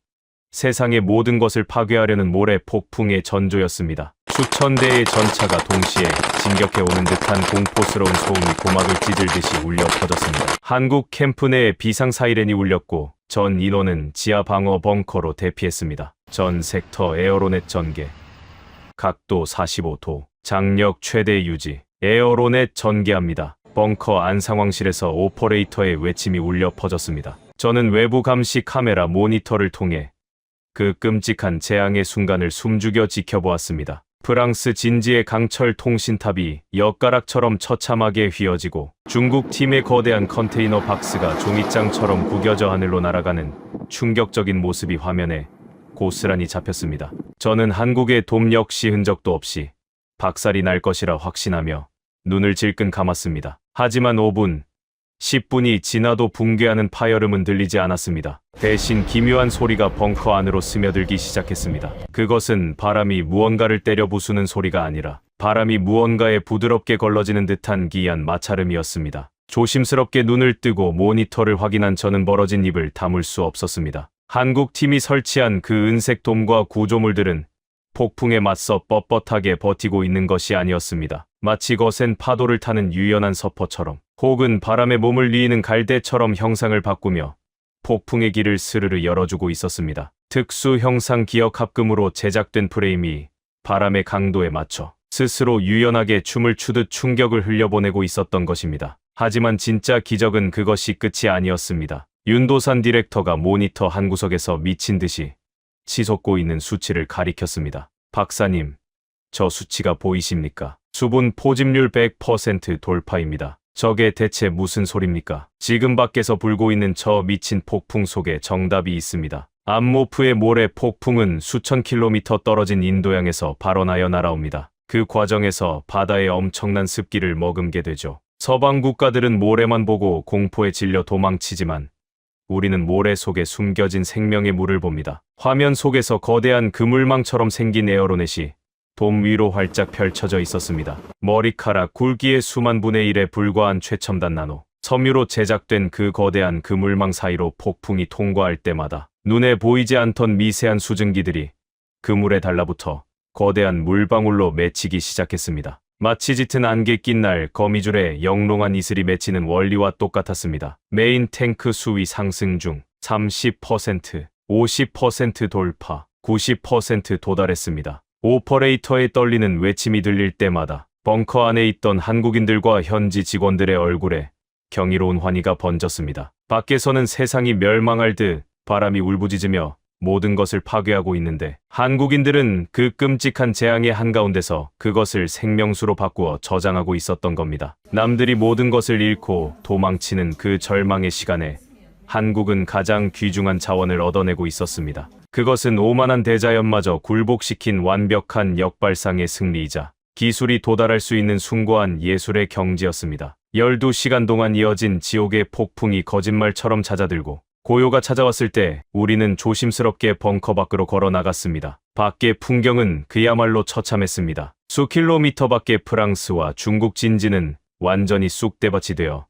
세상의 모든 것을 파괴하려는 모래 폭풍의 전조였습니다. 수천 대의 전차가 동시에 진격해 오는 듯한 공포스러운 소음이 고막을 찢을듯이 울려 퍼졌습니다. 한국 캠프 내에 비상 사이렌이 울렸고 전 인원은 지하 방어 벙커로 대피했습니다. 전 섹터 에어로넷 전개, 각도 45도, 장력 최대 유지, 에어로넷 전개합니다. 벙커 안 상황실에서 오퍼레이터의 외침이 울려 퍼졌습니다. 저는 외부 감시 카메라 모니터를 통해 그 끔찍한 재앙의 순간을 숨죽여 지켜보았습니다. 프랑스 진지의 강철 통신탑이 엿가락처럼 처참하게 휘어지고 중국 팀의 거대한 컨테이너 박스가 종이장처럼 구겨져 하늘로 날아가는 충격적인 모습이 화면에 고스란히 잡혔습니다. 저는 한국의 돔 역시 흔적도 없이 박살이 날 것이라 확신하며 눈을 질끈 감았습니다. 하지만 5분, 10분이 지나도 붕괴하는 파열음은 들리지 않았습니다. 대신 기묘한 소리가 벙커 안으로 스며들기 시작했습니다. 그것은 바람이 무언가를 때려 부수는 소리가 아니라 바람이 무언가에 부드럽게 걸러지는 듯한 기이한 마찰음이었습니다. 조심스럽게 눈을 뜨고 모니터를 확인한 저는 벌어진 입을 다물 수 없었습니다. 한국 팀이 설치한 그 은색 돔과 구조물들은 폭풍에 맞서 뻣뻣하게 버티고 있는 것이 아니었습니다. 마치 거센 파도를 타는 유연한 서퍼처럼 혹은 바람에 몸을 뉘는 갈대처럼 형상을 바꾸며 폭풍의 길을 스르르 열어주고 있었습니다. 특수 형상 기억 합금으로 제작된 프레임이 바람의 강도에 맞춰 스스로 유연하게 춤을 추듯 충격을 흘려보내고 있었던 것입니다. 하지만 진짜 기적은 그것이 끝이 아니었습니다. 윤도산 디렉터가 모니터 한 구석에서 미친 듯이 치솟고 있는 수치를 가리켰습니다. 박사님, 저 수치가 보이십니까? 수분 포집률 100% 돌파입니다. 저게 대체 무슨 소립니까? 지금 밖에서 불고 있는 저 미친 폭풍 속에 정답이 있습니다. 암모프의 모래 폭풍은 수천 킬로미터 떨어진 인도양에서 발원하여 날아옵니다. 그 과정에서 바다의 엄청난 습기를 머금게 되죠. 서방 국가들은 모래만 보고 공포에 질려 도망치지만 우리는 모래 속에 숨겨진 생명의 물을 봅니다. 화면 속에서 거대한 그물망처럼 생긴 에어로넷이 돔 위로 활짝 펼쳐져 있었습니다. 머리카락 굵기의 수만 분의 1에 불과한 최첨단 나노 섬유로 제작된 그 거대한 그물망 사이로 폭풍이 통과할 때마다 눈에 보이지 않던 미세한 수증기들이 그물에 달라붙어 거대한 물방울로 맺히기 시작했습니다. 마치 짙은 안개 낀 날 거미줄에 영롱한 이슬이 맺히는 원리와 똑같았습니다. 메인 탱크 수위 상승 중 30%, 50% 돌파, 90% 도달했습니다. 오퍼레이터에 떨리는 외침이 들릴 때마다 벙커 안에 있던 한국인들과 현지 직원들의 얼굴에 경이로운 환희가 번졌습니다. 밖에서는 세상이 멸망할 듯 바람이 울부짖으며 모든 것을 파괴하고 있는데 한국인들은 그 끔찍한 재앙의 한가운데서 그것을 생명수로 바꾸어 저장하고 있었던 겁니다. 남들이 모든 것을 잃고 도망치는 그 절망의 시간에 한국은 가장 귀중한 자원을 얻어내고 있었습니다. 그것은 오만한 대자연마저 굴복시킨 완벽한 역발상의 승리이자 기술이 도달할 수 있는 숭고한 예술의 경지였습니다. 12시간 동안 이어진 지옥의 폭풍이 거짓말처럼 잦아들고 고요가 찾아왔을 때 우리는 조심스럽게 벙커 밖으로 걸어 나갔습니다. 밖의 풍경은 그야말로 처참했습니다. 수킬로미터 밖의 프랑스와 중국 진지는 완전히 쑥대밭이 되어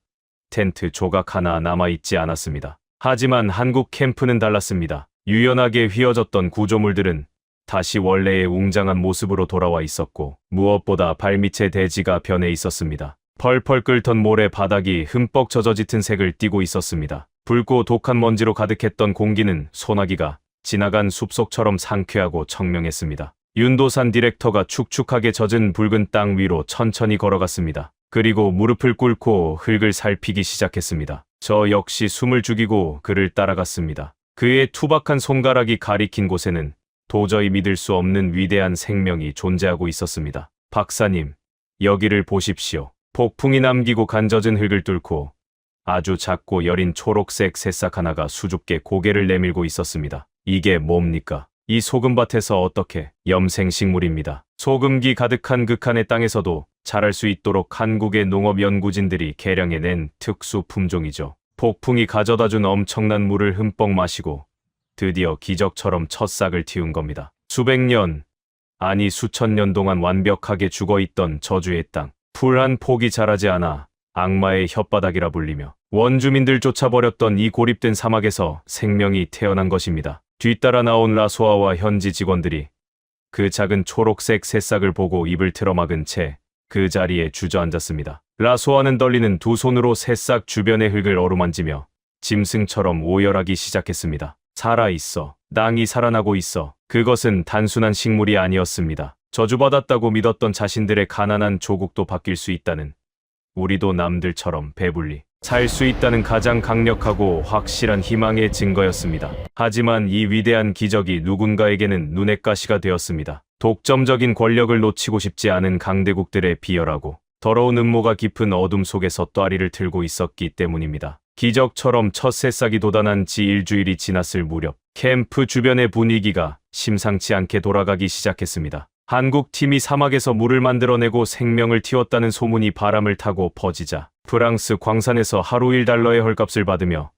텐트 조각 하나 남아있지 않았습니다. 하지만 한국 캠프는 달랐습니다. 유연하게 휘어졌던 구조물들은 다시 원래의 웅장한 모습으로 돌아와 있었고 무엇보다 발밑의 대지가 변해 있었습니다. 펄펄 끓던 모래 바닥이 흠뻑 젖어 짙은 색을 띠고 있었습니다. 붉고 독한 먼지로 가득했던 공기는 소나기가 지나간 숲속처럼 상쾌하고 청명했습니다. 윤도산 디렉터가 축축하게 젖은 붉은 땅 위로 천천히 걸어갔습니다. 그리고 무릎을 꿇고 흙을 살피기 시작했습니다. 저 역시 숨을 죽이고 그를 따라갔습니다. 그의 투박한 손가락이 가리킨 곳에는 도저히 믿을 수 없는 위대한 생명이 존재하고 있었습니다. 박사님, 여기를 보십시오. 폭풍이 남기고 간 젖은 흙을 뚫고 아주 작고 여린 초록색 새싹 하나가 수줍게 고개를 내밀고 있었습니다. 이게 뭡니까? 이 소금밭에서 어떻게? 염생식물입니다. 소금기 가득한 극한의 땅에서도 자랄 수 있도록 한국의 농업연구진들이 개량해낸 특수 품종이죠. 폭풍이 가져다준 엄청난 물을 흠뻑 마시고 드디어 기적처럼 첫 싹을 틔운 겁니다. 수백 년, 아니 수천 년 동안 완벽하게 죽어있던 저주의 땅. 풀 한 폭이 자라지 않아 악마의 혓바닥이라 불리며 원주민들 쫓아버렸던 이 고립된 사막에서 생명이 태어난 것입니다. 뒤따라 나온 라소아와 현지 직원들이 그 작은 초록색 새싹을 보고 입을 틀어막은 채 그 자리에 주저앉았습니다. 라소아는 떨리는 두 손으로 새싹 주변의 흙을 어루만지며 짐승처럼 오열하기 시작했습니다. 살아있어. 땅이 살아나고 있어. 그것은 단순한 식물이 아니었습니다. 저주받았다고 믿었던 자신들의 가난한 조국도 바뀔 수 있다는, 우리도 남들처럼 배불리 살 수 있다는 가장 강력하고 확실한 희망의 증거였습니다. 하지만 이 위대한 기적이 누군가에게는 눈엣 가시가 되었습니다. 독점적인 권력을 놓치고 싶지 않은 강대국들의 비열하고 더러운 음모가 깊은 어둠 속에서 또아리를 틀고 있었기 때문입니다. 기적처럼 첫 새싹이 돋아난 지 일주일이 지났을 무렵 캠프 주변의 분위기가 심상치 않게 돌아가기 시작했습니다. 한국 팀이 사막에서 물을 만들어내고 생명을 틔웠다는 소문이 바람을 타고 퍼지자 프랑스 광산에서 하루 1달러의 헐값을 받으며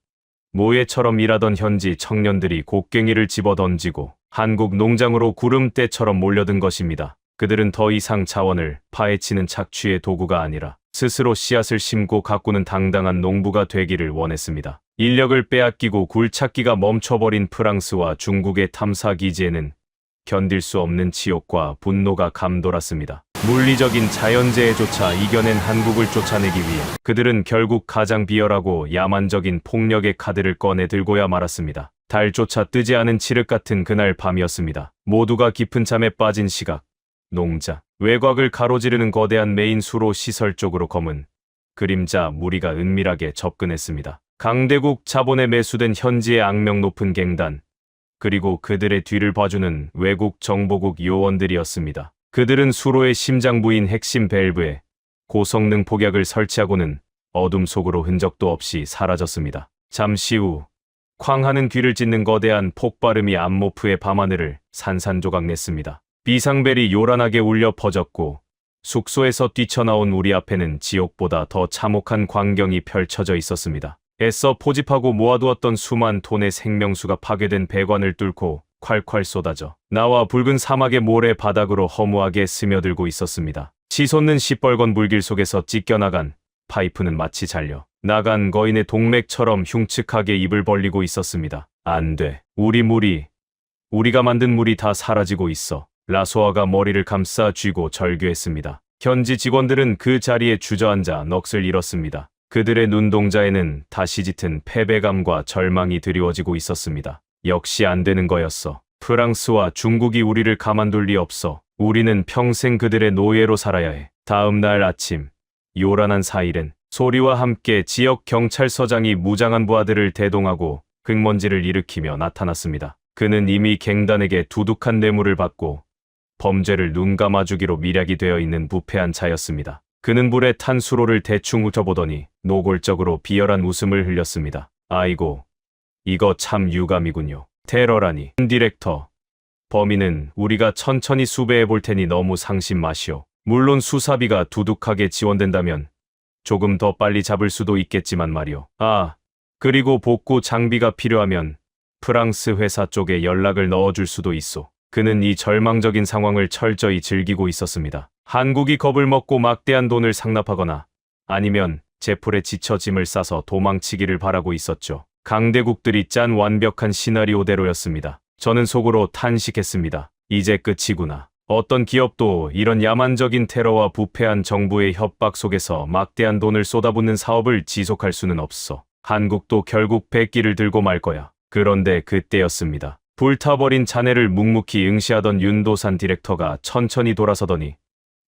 모예처럼 일하던 현지 청년들이 곡괭이를 집어던지고 한국 농장으로 구름대처럼 몰려든 것입니다. 그들은 더 이상 자원을 파헤치는 착취의 도구가 아니라 스스로 씨앗을 심고 가꾸는 당당한 농부가 되기를 원했습니다. 인력을 빼앗기고 굴착기가 멈춰버린 프랑스와 중국의 탐사 기지에는 견딜 수 없는 치욕과 분노가 감돌았습니다. 물리적인 자연재해조차 이겨낸 한국을 쫓아내기 위해 그들은 결국 가장 비열하고 야만적인 폭력의 카드를 꺼내 들고야 말았습니다. 달조차 뜨지 않은 칠흑 같은 그날 밤이었습니다. 모두가 깊은 잠에 빠진 시각, 농자, 외곽을 가로지르는 거대한 메인 수로 시설 쪽으로 검은 그림자 무리가 은밀하게 접근했습니다. 강대국 자본에 매수된 현지의 악명 높은 갱단, 그리고 그들의 뒤를 봐주는 외국 정보국 요원들이었습니다. 그들은 수로의 심장 부인 핵심 밸브에 고성능 폭약을 설치하고는 어둠 속으로 흔적도 없이 사라졌습니다. 잠시 후 쾅 하는 귀를 찢는 거대한 폭발음이 암모프의 밤하늘을 산산조각 냈습니다. 비상벨이 요란하게 울려 퍼졌고 숙소에서 뛰쳐나온 우리 앞에는 지옥보다 더 참혹한 광경이 펼쳐져 있었습니다. 애써 포집하고 모아두었던 수만 톤의 생명수가 파괴된 배관을 뚫고 콸콸 쏟아져 나와 붉은 사막의 모래 바닥으로 허무하게 스며들고 있었습니다. 치솟는 시뻘건 물길 속에서 찢겨나간 파이프는 마치 잘려 나간 거인의 동맥처럼 흉측하게 입을 벌리고 있었습니다. 안 돼. 우리가 만든 물이 다 사라지고 있어. 라소아가 머리를 감싸 쥐고 절규했습니다. 현지 직원들은 그 자리에 주저앉아 넋을 잃었습니다. 그들의 눈동자에는 다시 짙은 패배감과 절망이 드리워지고 있었습니다. 역시 안 되는 거였어. 프랑스와 중국이 우리를 가만둘 리 없어. 우리는 평생 그들의 노예로 살아야 해. 다음 날 아침, 요란한 사이렌 소리와 함께 지역 경찰서장이 무장한 부하들을 대동하고 흙먼지를 일으키며 나타났습니다. 그는 이미 갱단에게 두둑한 뇌물을 받고 범죄를 눈감아주기로 미략이 되어 있는 부패한 자였습니다. 그는 불에 탄 수로를 대충 훑어보더니 노골적으로 비열한 웃음을 흘렸습니다. 아이고, 이거 참 유감이군요. 테러라니. 디렉터, 범인은 우리가 천천히 수배해 볼 테니 너무 상심 마시오. 물론 수사비가 두둑하게 지원된다면 조금 더 빨리 잡을 수도 있겠지만 말이오. 그리고 복구 장비가 필요하면 프랑스 회사 쪽에 연락을 넣어줄 수도 있소. 그는 이 절망적인 상황을 철저히 즐기고 있었습니다. 한국이 겁을 먹고 막대한 돈을 상납하거나 아니면 제풀에 지쳐 짐을 싸서 도망치기를 바라고 있었죠. 강대국들이 짠 완벽한 시나리오대로였습니다. 저는 속으로 탄식했습니다. 이제 끝이구나. 어떤 기업도 이런 야만적인 테러와 부패한 정부의 협박 속에서 막대한 돈을 쏟아붓는 사업을 지속할 수는 없어. 한국도 결국 백기를 들고 말 거야. 그런데 그때였습니다. 불타버린 자네를 묵묵히 응시하던 윤도산 디렉터가 천천히 돌아서더니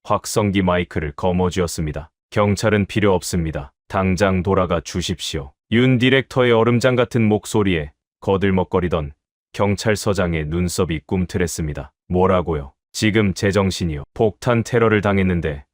확성기 마이크를 거머쥐었습니다. 경찰은 필요 없습니다. 당장 돌아가 주십시오. 윤 디렉터의 얼음장 같은 목소리에 거들먹거리던 경찰서장의 눈썹이 꿈틀했습니다. 뭐라고요? 지금 제정신이요. 폭탄 테러를 당했는데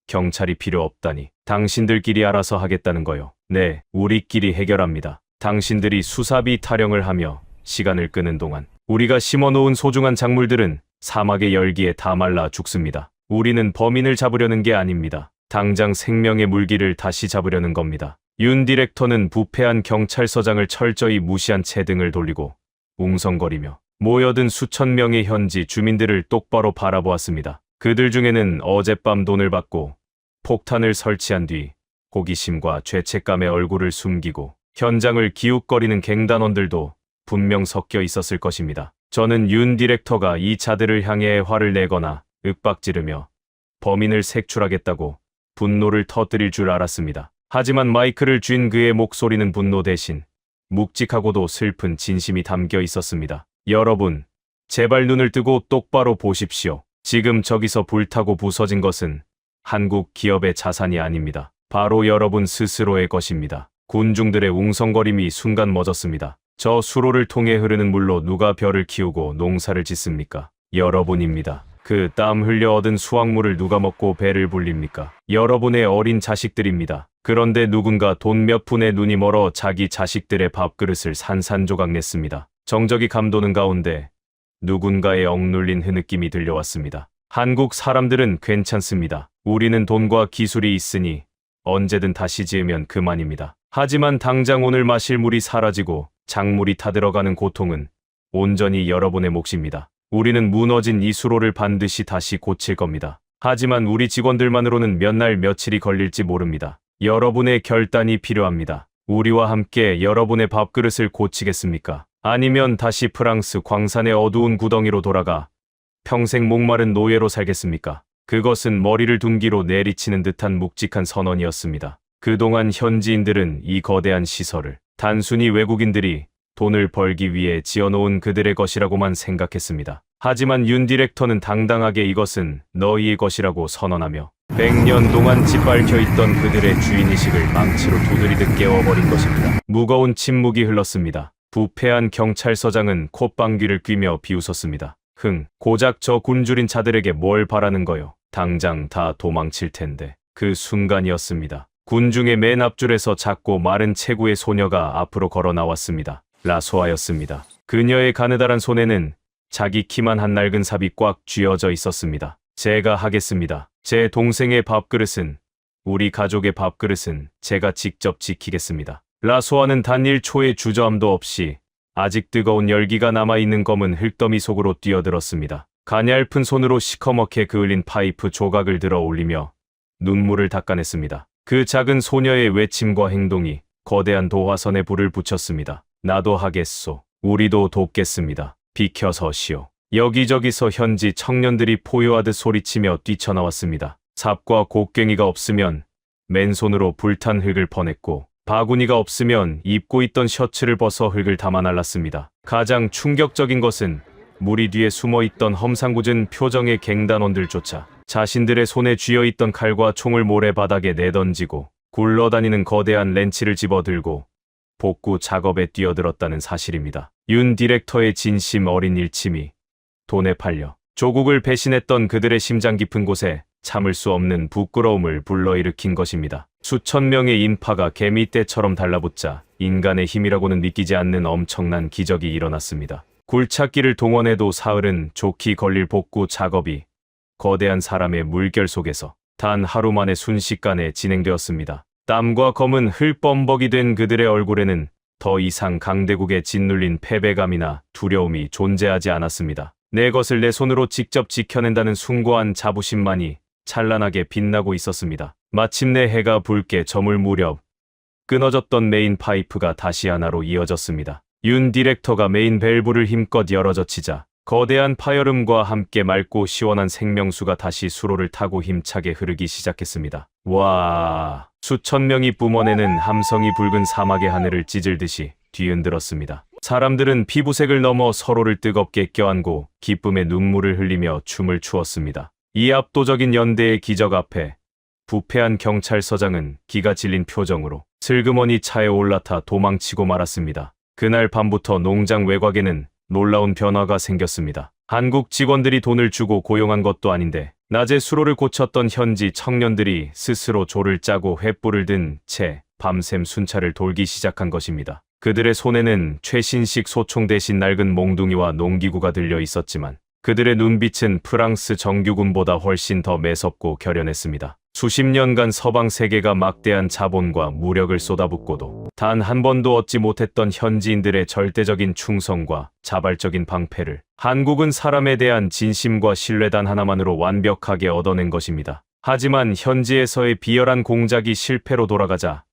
경찰이 필요 없다니. 당신들끼리 알아서 하겠다는 거요. 네, 우리끼리 해결합니다. 당신들이 수사비 타령을 하며 시간을 끄는 동안 우리가 심어놓은 소중한 작물들은 사막의 열기에 다 말라 죽습니다. 우리는 범인을 잡으려는 게 아닙니다. 당장 생명의 물기를 다시 잡으려는 겁니다. 윤 디렉터는 부패한 경찰서장을 철저히 무시한 채 등을 돌리고 웅성거리며 모여든 수천 명의 현지 주민들을 똑바로 바라보았습니다. 그들 중에는 어젯밤 돈을 받고 폭탄을 설치한 뒤 호기심과 죄책감에 얼굴을 숨기고 현장을 기웃거리는 갱단원들도 분명 섞여 있었을 것입니다. 저는 윤 디렉터가 이 자들을 향해 화를 내거나 윽박지르며 범인을 색출하겠다고 분노를 터뜨릴 줄 알았습니다. 하지만 마이크를 쥔 그의 목소리는 분노 대신 묵직하고도 슬픈 진심이 담겨 있었습니다. 여러분, 제발 눈을 뜨고 똑바로 보십시오. 지금 저기서 불타고 부서진 것은 한국 기업의 자산이 아닙니다. 바로 여러분 스스로의 것입니다. 군중들의 웅성거림이 순간 멎었습니다. 저 수로를 통해 흐르는 물로 누가 벼를 키우고 농사를 짓습니까? 여러분입니다. 그 땀 흘려 얻은 수확물을 누가 먹고 배를 불립니까? 여러분의 어린 자식들입니다. 그런데 누군가 돈 몇 푼에 눈이 멀어 자기 자식들의 밥그릇을 산산조각 냈습니다. 정적이 감도는 가운데 누군가의 억눌린 흐느낌이 들려왔습니다. 한국 사람들은 괜찮습니다. 우리는 돈과 기술이 있으니 언제든 다시 지으면 그만입니다. 하지만 당장 오늘 마실 물이 사라지고 작물이 타들어가는 고통은 온전히 여러분의 몫입니다. 우리는 무너진 이 수로를 반드시 다시 고칠 겁니다. 하지만 우리 직원들만으로는 몇 날 며칠이 걸릴지 모릅니다. 여러분의 결단이 필요합니다. 우리와 함께 여러분의 밥그릇을 고치겠습니까? 아니면 다시 프랑스 광산의 어두운 구덩이로 돌아가 평생 목마른 노예로 살겠습니까? 그것은 머리를 둔기로 내리치는 듯한 묵직한 선언이었습니다. 그동안 현지인들은 이 거대한 시설을 단순히 외국인들이 돈을 벌기 위해 지어놓은 그들의 것이라고만 생각했습니다. 하지만 윤 디렉터는 당당하게 이것은 너희의 것이라고 선언하며 100년 동안 짓밟혀 있던 그들의 주인의식을 망치로 두드리듯 깨워버린 것입니다. 무거운 침묵이 흘렀습니다. 부패한 경찰서장은 콧방귀를 뀌며 비웃었습니다. 고작 저 굶주린 자들에게 뭘 바라는 거요? 당장 다 도망칠 텐데. 그 순간이었습니다. 군중의 맨 앞줄에서 작고 마른 체구의 소녀가 앞으로 걸어 나왔습니다. 라소아였습니다. 그녀의 가느다란 손에는 자기 키만 한 낡은 삽이 꽉 쥐어져 있었습니다. 제가 하겠습니다. 제 동생의 밥그릇은, 우리 가족의 밥그릇은 제가 직접 지키겠습니다. 라소아는 단 1초의 주저함도 없이 아직 뜨거운 열기가 남아있는 검은 흙더미 속으로 뛰어들었습니다. 가냘픈 손으로 시커멓게 그을린 파이프 조각을 들어 올리며 눈물을 닦아냈습니다. 그 작은 소녀의 외침과 행동이 거대한 도화선에 불을 붙였습니다. 나도 하겠소. 우리도 돕겠습니다. 비켜서시오. 여기저기서 현지 청년들이 포효하듯 소리치며 뛰쳐나왔습니다. 삽과 곡괭이가 없으면 맨손으로 불탄 흙을 퍼냈고 바구니가 없으면 입고 있던 셔츠를 벗어 흙을 담아 날랐습니다. 가장 충격적인 것은 무리 뒤에 숨어있던 험상궂은 표정의 갱단원들조차 자신들의 손에 쥐어있던 칼과 총을 모래바닥에 내던지고 굴러다니는 거대한 렌치를 집어들고 복구 작업에 뛰어들었다는 사실입니다. 윤 디렉터의 진심 어린 일침이 돈에 팔려 조국을 배신했던 그들의 심장 깊은 곳에 참을 수 없는 부끄러움을 불러일으킨 것입니다. 수천 명의 인파가 개미떼처럼 달라붙자 인간의 힘이라고는 믿기지 않는 엄청난 기적이 일어났습니다. 굴착기를 동원해도 사흘은 좋게 걸릴 복구 작업이 거대한 사람의 물결 속에서 단 하루 만에 순식간에 진행되었습니다. 땀과 검은 흙범벅이 된 그들의 얼굴에는 더 이상 강대국에 짓눌린 패배감이나 두려움이 존재하지 않았습니다. 내 것을 내 손으로 직접 지켜낸다는 숭고한 자부심만이 찬란하게 빛나고 있었습니다. 마침내 해가 붉게 저물 무렵 끊어졌던 메인 파이프가 다시 하나로 이어졌습니다. 윤 디렉터가 메인 밸브를 힘껏 열어젖히자 거대한 파열음과 함께 맑고 시원한 생명수가 다시 수로를 타고 힘차게 흐르기 시작했습니다. 와... 수천 명이 뿜어내는 함성이 붉은 사막의 하늘을 찢을듯이 뒤흔들었습니다. 사람들은 피부색을 넘어 서로를 뜨겁게 껴안고 기쁨의 눈물을 흘리며 춤을 추었습니다. 이 압도적인 연대의 기적 앞에 부패한 경찰서장은 기가 질린 표정으로 슬그머니 차에 올라타 도망치고 말았습니다. 그날 밤부터 농장 외곽에는 놀라운 변화가 생겼습니다. 한국 직원들이 돈을 주고 고용한 것도 아닌데 낮에 수로를 고쳤던 현지 청년들이 스스로 조를 짜고 횃불을 든 채 밤샘 순찰을 돌기 시작한 것입니다. 그들의 손에는 최신식 소총 대신 낡은 몽둥이와 농기구가 들려 있었지만 그들의 눈빛은 프랑스 정규군보다 훨씬 더 매섭고 결연했습니다. 수십 년간 서방 세계가 막대한 자본과 무력을 쏟아붓고도 단 한 번도 얻지 못했던 현지인들의 절대적인 충성과 자발적인 방패를 한국은 사람에 대한 진심과 신뢰 단 하나만으로 완벽하게 얻어낸 것입니다. 하지만 현지에서의 비열한 공작이 실패로 돌아가자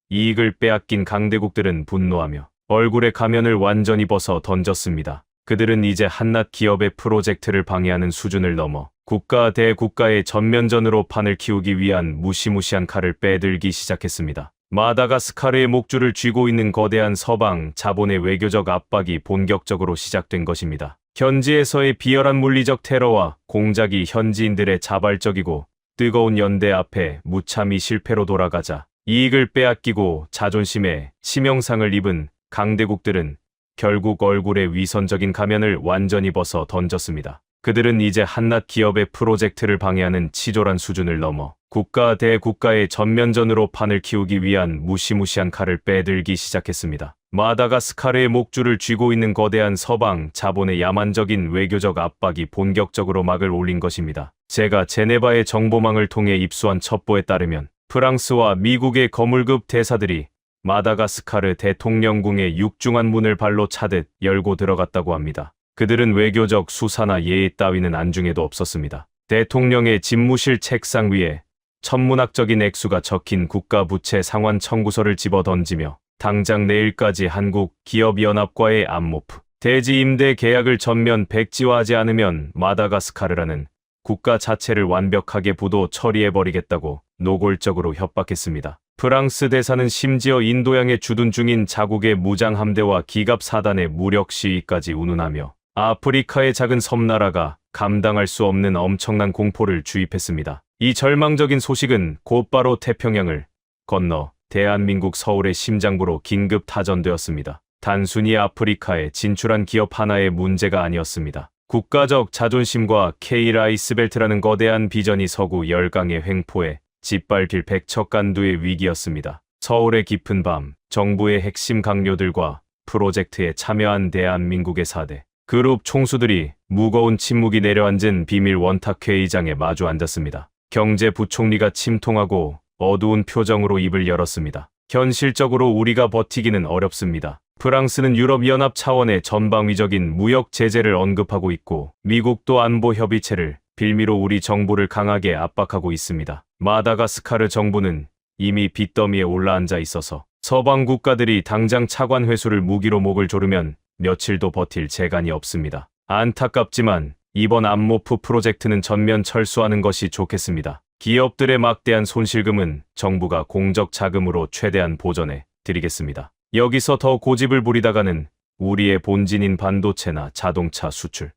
이익을 빼앗긴 강대국들은 분노하며 얼굴에 가면을 완전히 벗어 던졌습니다. 그들은 이제 한낱 기업의 프로젝트를 방해하는 수준을 넘어 국가 대 국가의 전면전으로 판을 키우기 위한 무시무시한 칼을 빼들기 시작했습니다. 마다가스카르의 목줄을 쥐고 있는 거대한 서방 자본의 외교적 압박이 본격적으로 시작된 것입니다. 현지에서의 비열한 물리적 테러와 공작이 현지인들의 자발적이고 뜨거운 연대 앞에 무참히 실패로 돌아가자 이익을 빼앗기고 자존심에 치명상을 입은 강대국들은 결국 얼굴에 위선적인 가면을 완전히 벗어 던졌습니다. 그들은 이제 한낱 기업의 프로젝트를 방해하는 치졸한 수준을 넘어 국가 대 국가의 전면전으로 판을 키우기 위한 무시무시한 칼을 빼들기 시작했습니다. 마다가스카르의 목줄을 쥐고 있는 거대한 서방 자본의 야만적인 외교적 압박이 본격적으로 막을 올린 것입니다. 제가 제네바의 정보망을 통해 입수한 첩보에 따르면 프랑스와 미국의 거물급 대사들이 마다가스카르 대통령궁의 육중한 문을 발로 차듯 열고 들어갔다고 합니다. 그들은 외교적 수사나 예의 따위는 안중에도 없었습니다. 대통령의 집무실 책상 위에 천문학적인 액수가 적힌 국가부채 상환 청구서를 집어던지며 당장 내일까지 한국기업연합과의 암모프, 대지 임대 계약을 전면 백지화하지 않으면 마다가스카르라는 국가 자체를 완벽하게 부도 처리해버리겠다고 노골적으로 협박했습니다. 프랑스 대사는 심지어 인도양에 주둔 중인 자국의 무장함대와 기갑사단의 무력 시위까지 운운하며 아프리카의 작은 섬나라가 감당할 수 없는 엄청난 공포를 주입했습니다. 이 절망적인 소식은 곧바로 태평양을 건너 대한민국 서울의 심장부로 긴급 타전되었습니다. 단순히 아프리카에 진출한 기업 하나의 문제가 아니었습니다. 국가적 자존심과 K-라이스벨트라는 거대한 비전이 서구 열강의 횡포에 짓밟힐 백척간두의 위기였습니다. 서울의 깊은 밤, 정부의 핵심 강요들과 프로젝트에 참여한 대한민국의 4대 그룹 총수들이 무거운 침묵이 내려앉은 비밀 원탁회의장에 마주 앉았습니다. 경제부총리가 침통하고 어두운 표정으로 입을 열었습니다. 현실적으로 우리가 버티기는 어렵습니다. 프랑스는 유럽연합 차원의 전방위적인 무역 제재를 언급하고 있고 미국도 안보 협의체를 빌미로 우리 정부를 강하게 압박하고 있습니다. 마다가스카르 정부는 이미 빚더미에 올라앉아 있어서 서방 국가들이 당장 차관 회수를 무기로 목을 조르면 며칠도 버틸 재간이 없습니다. 안타깝지만 이번 암모프 프로젝트는 전면 철수하는 것이 좋겠습니다. 기업들의 막대한 손실금은 정부가 공적 자금으로 최대한 보전해 드리겠습니다. 여기서 더 고집을 부리다가는 우리의 본진인 반도체나 자동차 수출,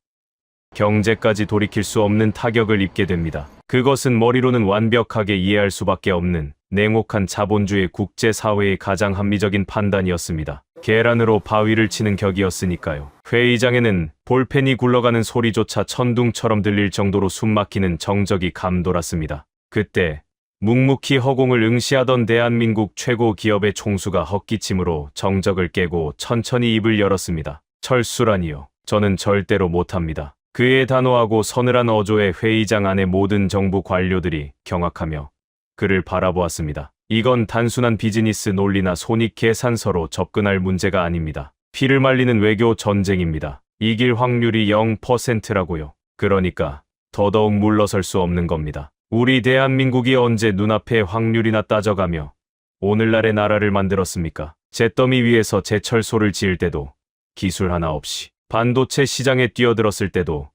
경제까지 돌이킬 수 없는 타격을 입게 됩니다. 그것은 머리로는 완벽하게 이해할 수밖에 없는 냉혹한 자본주의 국제사회의 가장 합리적인 판단이었습니다. 계란으로 바위를 치는 격이었으니까요. 회의장에는 볼펜이 굴러가는 소리조차 천둥처럼 들릴 정도로 숨막히는 정적이 감돌았습니다. 그때 묵묵히 허공을 응시하던 대한민국 최고 기업의 총수가 헛기침으로 정적을 깨고 천천히 입을 열었습니다. 철수라니요. 저는 절대로 못합니다. 그의 단호하고 서늘한 어조에 회의장 안의 모든 정부 관료들이 경악하며 그를 바라보았습니다. 이건 단순한 비즈니스 논리나 손익 계산서로 접근할 문제가 아닙니다. 피를 말리는 외교 전쟁입니다. 이길 확률이 0%라고요. 그러니까 더더욱 물러설 수 없는 겁니다. 우리 대한민국이 언제 눈앞에 확률이나 따져가며 오늘날의 나라를 만들었습니까? 잿더미 위에서 제철소를 지을 때도 기술 하나 없이 반도체 시장에 뛰어들었을 때도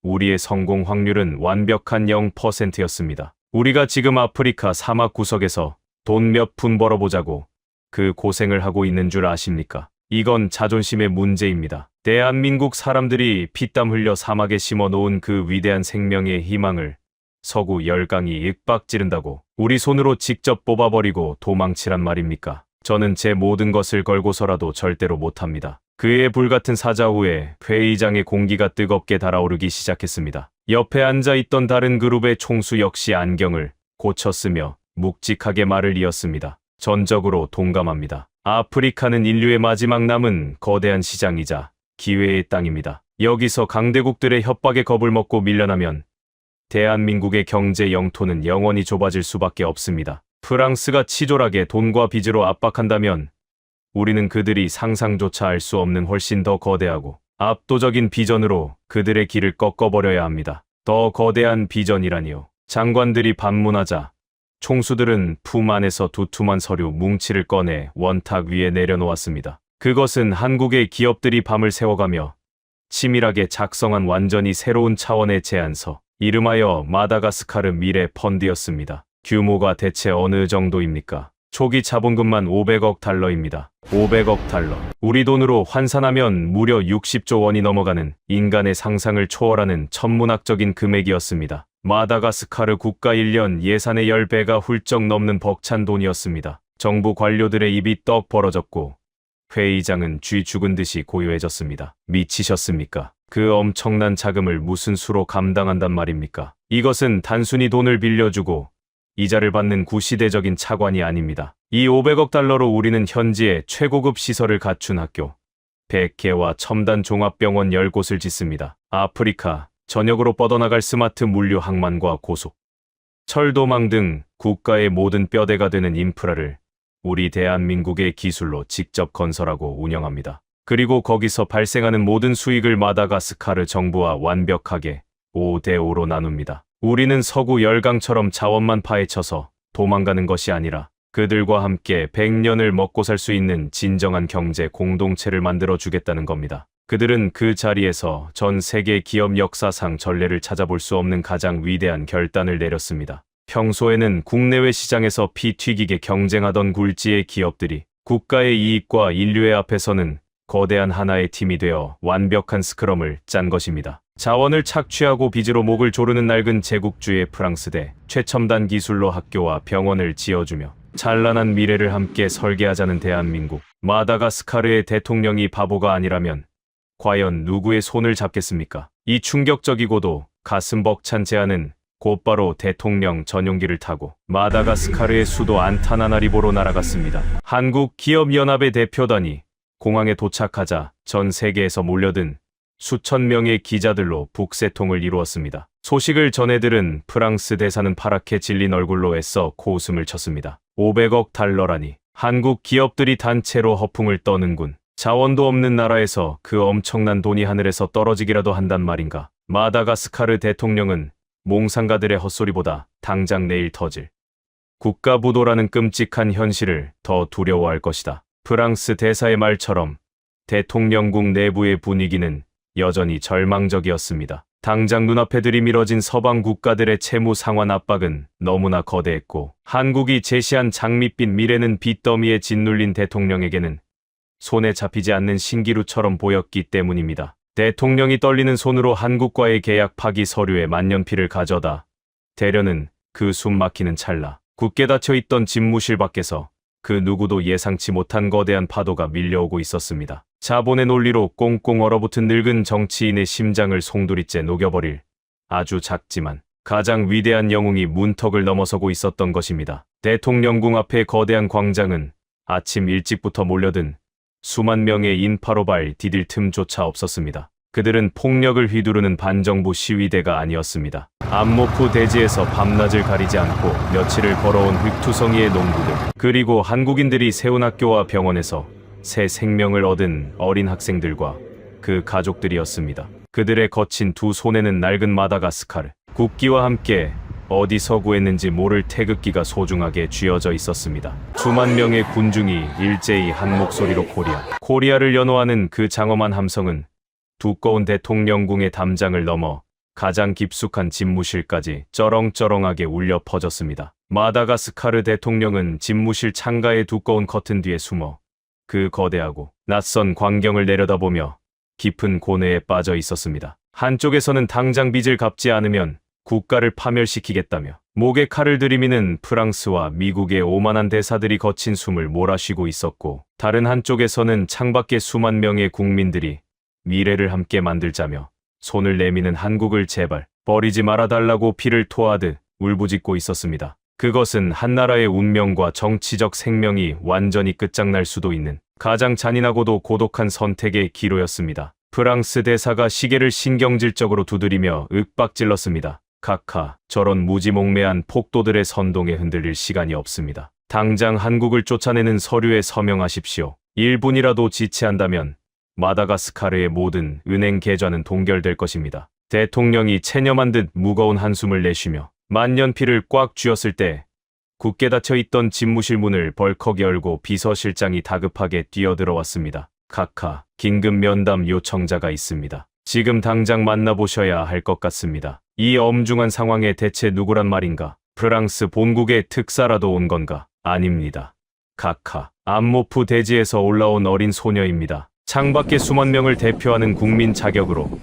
우리의 성공 확률은 완벽한 0%였습니다. 우리가 지금 아프리카 사막 구석에서 돈 몇 푼 벌어보자고 그 고생을 하고 있는 줄 아십니까? 이건 자존심의 문제입니다. 대한민국 사람들이 피땀 흘려 사막에 심어 놓은 그 위대한 생명의 희망을 서구 열강이 윽박지른다고 우리 손으로 직접 뽑아버리고 도망치란 말입니까? 저는 제 모든 것을 걸고서라도 절대로 못합니다. 그의 불같은 사자 후에 회의장의 공기가 뜨겁게 달아오르기 시작했습니다. 옆에 앉아있던 다른 그룹의 총수 역시 안경을 고쳤으며 묵직하게 말을 이었습니다. 전적으로 동감합니다. 아프리카는 인류의 마지막 남은 거대한 시장이자 기회의 땅입니다. 여기서 강대국들의 협박에 겁을 먹고 밀려나면 대한민국의 경제 영토는 영원히 좁아질 수밖에 없습니다. 프랑스가 치졸하게 돈과 빚으로 압박한다면 우리는 그들이 상상조차 할 수 없는 훨씬 더 거대하고 압도적인 비전으로 그들의 길을 꺾어버려야 합니다. 더 거대한 비전이라니요. 장관들이 반문하자 총수들은 품 안에서 두툼한 서류 뭉치를 꺼내 원탁 위에 내려놓았습니다. 그것은 한국의 기업들이 밤을 새워가며 치밀하게 작성한 완전히 새로운 차원의 제안서, 이름하여 마다가스카르 미래 펀드였습니다. 규모가 대체 어느 정도입니까? 초기 자본금만 500억 달러입니다. 500억 달러. 우리 돈으로 환산하면 무려 60조 원이 넘어가는 인간의 상상을 초월하는 천문학적인 금액이었습니다. 마다가스카르 국가 1년 예산의 10배가 훌쩍 넘는 벅찬 돈이었습니다. 정부 관료들의 입이 떡 벌어졌고 회의장은 쥐 죽은 듯이 고요해졌습니다. 미치셨습니까? 그 엄청난 자금을 무슨 수로 감당한단 말입니까? 이것은 단순히 돈을 빌려주고 이자를 받는 구시대적인 차관이 아닙니다. 이 500억 달러로 우리는 현지에 최고급 시설을 갖춘 학교 100개와 첨단 종합병원 10곳을 짓습니다. 아프리카 전역으로 뻗어나갈 스마트 물류 항만과 고속, 철도망 등 국가의 모든 뼈대가 되는 인프라를 우리 대한민국의 기술로 직접 건설하고 운영합니다. 그리고 거기서 발생하는 모든 수익을 마다가스카르 정부와 완벽하게 5대5로 나눕니다. 우리는 서구 열강처럼 자원만 파헤쳐서 도망가는 것이 아니라 그들과 함께 100년을 먹고 살 수 있는 진정한 경제 공동체를 만들어 주겠다는 겁니다. 그들은 그 자리에서 전 세계 기업 역사상 전례를 찾아볼 수 없는 가장 위대한 결단을 내렸습니다. 평소에는 국내외 시장에서 피 튀기게 경쟁하던 굴지의 기업들이 국가의 이익과 인류의 앞에서는 거대한 하나의 팀이 되어 완벽한 스크럼을 짠 것입니다. 자원을 착취하고 빚으로 목을 조르는 낡은 제국주의 프랑스대 최첨단 기술로 학교와 병원을 지어주며 찬란한 미래를 함께 설계하자는 대한민국. 마다가스카르의 대통령이 바보가 아니라면 과연 누구의 손을 잡겠습니까? 이 충격적이고도 가슴 벅찬 제안은 곧바로 대통령 전용기를 타고 마다가스카르의 수도 안타나나리보로 날아갔습니다. 한국기업연합의 대표단이 공항에 도착하자 전 세계에서 몰려든 수천 명의 기자들로 북새통을 이루었습니다. 소식을 전해들은 프랑스 대사는 파랗게 질린 얼굴로 애써 코웃음을 쳤습니다. 500억 달러라니. 한국 기업들이 단체로 허풍을 떠는군. 자원도 없는 나라에서 그 엄청난 돈이 하늘에서 떨어지기라도 한단 말인가. 마다가스카르 대통령은 몽상가들의 헛소리보다 당장 내일 터질 국가부도라는 끔찍한 현실을 더 두려워할 것이다. 프랑스 대사의 말처럼 대통령국 내부의 분위기는 여전히 절망적이었습니다. 당장 눈앞에 들이밀어진 서방 국가들의 채무 상환 압박은 너무나 거대했고 한국이 제시한 장밋빛 미래는 빚더미에 짓눌린 대통령에게는 손에 잡히지 않는 신기루처럼 보였기 때문입니다. 대통령이 떨리는 손으로 한국과의 계약 파기 서류에 만년필을 가져다 대려는 그 숨막히는 찰나 굳게 닫혀있던 집무실 밖에서 그 누구도 예상치 못한 거대한 파도가 밀려오고 있었습니다. 자본의 논리로 꽁꽁 얼어붙은 늙은 정치인의 심장을 송두리째 녹여버릴 아주 작지만 가장 위대한 영웅이 문턱을 넘어서고 있었던 것입니다. 대통령궁 앞의 거대한 광장은 아침 일찍부터 몰려든 수만 명의 인파로 발 디딜 틈조차 없었습니다. 그들은 폭력을 휘두르는 반정부 시위대가 아니었습니다. 안모프 대지에서 밤낮을 가리지 않고 며칠을 걸어온 흙투성이의 농부들, 그리고 한국인들이 세운 학교와 병원에서 새 생명을 얻은 어린 학생들과 그 가족들이었습니다. 그들의 거친 두 손에는 낡은 마다가스카르 국기와 함께 어디서 구했는지 모를 태극기가 소중하게 쥐어져 있었습니다. 수만 명의 군중이 일제히 한 목소리로 코리아를 연호하는 그 장엄한 함성은 두꺼운 대통령궁의 담장을 넘어 가장 깊숙한 집무실까지 쩌렁쩌렁하게 울려 퍼졌습니다. 마다가스카르 대통령은 집무실 창가의 두꺼운 커튼 뒤에 숨어 그 거대하고 낯선 광경을 내려다보며 깊은 고뇌에 빠져 있었습니다. 한쪽에서는 당장 빚을 갚지 않으면 국가를 파멸시키겠다며 목에 칼을 들이미는 프랑스와 미국의 오만한 대사들이 거친 숨을 몰아쉬고 있었고, 다른 한쪽에서는 창밖에 수만 명의 국민들이 미래를 함께 만들자며 손을 내미는 한국을 제발 버리지 말아달라고 피를 토하듯 울부짖고 있었습니다. 그것은 한나라의 운명과 정치적 생명이 완전히 끝장날 수도 있는 가장 잔인하고도 고독한 선택의 기로였습니다. 프랑스 대사가 시계를 신경질적으로 두드리며 윽박질렀습니다. 카카, 저런 무지몽매한 폭도들의 선동에 흔들릴 시간이 없습니다. 당장 한국을 쫓아내는 서류에 서명하십시오. 1분이라도 지체한다면 마다가스카르의 모든 은행 계좌는 동결될 것입니다. 대통령이 체념한 듯 무거운 한숨을 내쉬며 만년필을 꽉 쥐었을 때 굳게 닫혀있던 집무실 문을 벌컥 열고 비서실장이 다급하게 뛰어들어왔습니다. 카카, 긴급 면담 요청자가 있습니다. 지금 당장 만나보셔야 할 것 같습니다. 이 엄중한 상황에 대체 누구란 말인가? 프랑스 본국의 특사라도 온 건가? 아닙니다. 카카, 암모프 대지에서 올라온 어린 소녀입니다. 창밖의 수만 명을 대표하는 국민 자격으로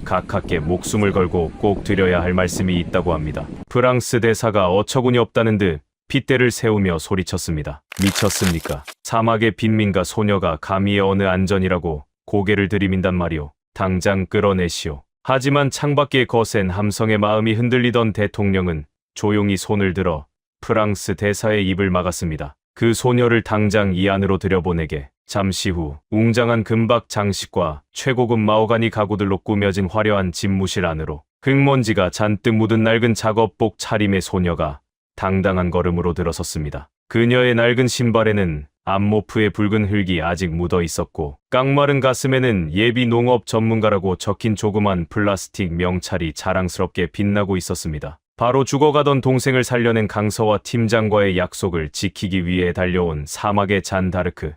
카카께 목숨을 걸고 꼭 드려야 할 말씀이 있다고 합니다. 프랑스 대사가 어처구니 없다는 듯 핏대를 세우며 소리쳤습니다. 미쳤습니까? 사막의 빈민가 소녀가 감히 어느 안전이라고 고개를 들이민단 말이오. 당장 끌어내시오. 하지만 창밖의 거센 함성의 마음이 흔들리던 대통령은 조용히 손을 들어 프랑스 대사의 입을 막았습니다. 그 소녀를 당장 이 안으로 들여보내게. 잠시 후 웅장한 금박 장식과 최고급 마호가니 가구들로 꾸며진 화려한 집무실 안으로 흙먼지가 잔뜩 묻은 낡은 작업복 차림의 소녀가 당당한 걸음으로 들어섰습니다. 그녀의 낡은 신발에는 암모프의 붉은 흙이 아직 묻어 있었고, 깡마른 가슴에는 예비 농업 전문가라고 적힌 조그만 플라스틱 명찰이 자랑스럽게 빛나고 있었습니다. 바로 죽어가던 동생을 살려낸 강서와 팀장과의 약속을 지키기 위해 달려온 사막의 잔다르크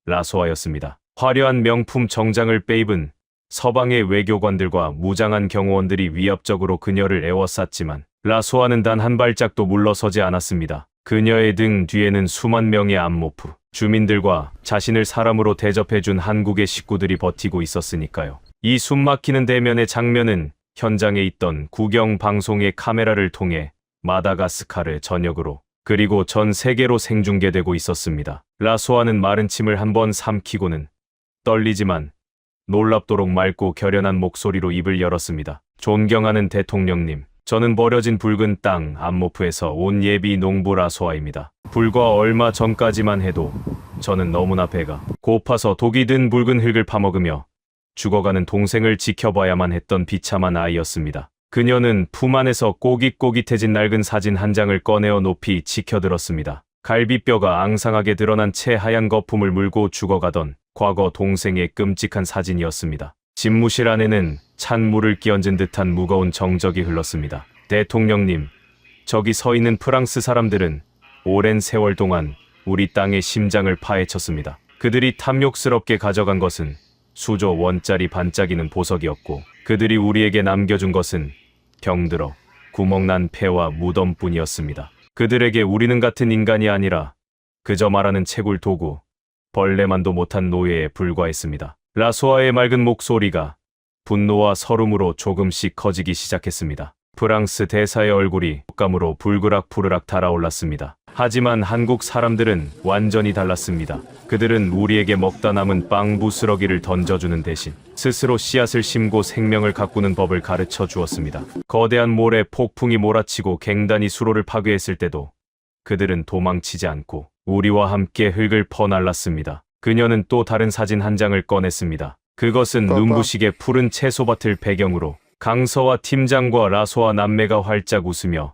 라소아였습니다. 화려한 명품 정장을 빼입은 서방의 외교관들과 무장한 경호원들이 위협적으로 그녀를 에워쌌지만 라소아는 단 한 발짝도 물러서지 않았습니다. 그녀의 등 뒤에는 수만 명의 암모프 주민들과 자신을 사람으로 대접해준 한국의 식구들이 버티고 있었으니까요. 이 숨막히는 대면의 장면은 현장에 있던 국영 방송의 카메라를 통해 마다가스카르 전역으로 그리고 전 세계로 생중계되고 있었습니다. 라소아는 마른 침을 한번 삼키고는 떨리지만 놀랍도록 맑고 결연한 목소리로 입을 열었습니다. 존경하는 대통령님, 저는 버려진 붉은 땅 암모프에서 온 예비 농부 라소아입니다. 불과 얼마 전까지만 해도 저는 너무나 배가 고파서 독이 든 붉은 흙을 파먹으며 죽어가는 동생을 지켜봐야만 했던 비참한 아이였습니다. 그녀는 품 안에서 꼬깃꼬깃해진 낡은 사진 한 장을 꺼내어 높이 치켜들었습니다. 갈비뼈가 앙상하게 드러난 채 하얀 거품을 물고 죽어가던 과거 동생의 끔찍한 사진이었습니다. 집무실 안에는 찬 물을 끼얹은 듯한 무거운 정적이 흘렀습니다. 대통령님, 저기 서 있는 프랑스 사람들은 오랜 세월 동안 우리 땅의 심장을 파헤쳤습니다. 그들이 탐욕스럽게 가져간 것은 수조 원짜리 반짝이는 보석이었고, 그들이 우리에게 남겨준 것은 병들어 구멍난 폐와 무덤뿐이었습니다. 그들에게 우리는 같은 인간이 아니라 그저 말하는 채굴 도구, 벌레만도 못한 노예에 불과했습니다. 라소아의 맑은 목소리가 분노와 서름으로 조금씩 커지기 시작했습니다. 프랑스 대사의 얼굴이 촉감으로 불그락푸르락 달아올랐습니다. 하지만 한국 사람들은 완전히 달랐습니다. 그들은 우리에게 먹다 남은 빵 부스러기를 던져주는 대신 스스로 씨앗을 심고 생명을 가꾸는 법을 가르쳐 주었습니다. 거대한 모래 폭풍이 몰아치고 갱단이 수로를 파괴했을 때도 그들은 도망치지 않고 우리와 함께 흙을 퍼날랐습니다. 그녀는 또 다른 사진 한 장을 꺼냈습니다. 그것은 눈부시게 푸른 채소밭을 배경으로 강서와 팀장과 라소아 남매가 활짝 웃으며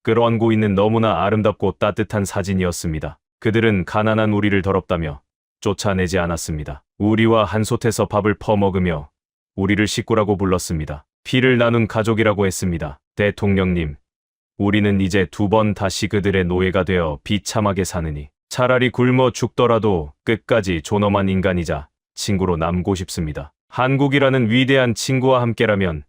끌어안고 있는 너무나 아름답고 따뜻한 사진이었습니다. 그들은 가난한 우리를 더럽다며 쫓아내지 않았습니다. 우리와 한솥에서 밥을 퍼먹으며 우리를 식구라고 불렀습니다. 피를 나눈 가족이라고 했습니다. 대통령님, 우리는 이제 두 번 다시 그들의 노예가 되어 비참하게 사느니 차라리 굶어 죽더라도 끝까지 존엄한 인간이자 친구로 남고 싶습니다. 한국이라는 위대한 친구와 함께라면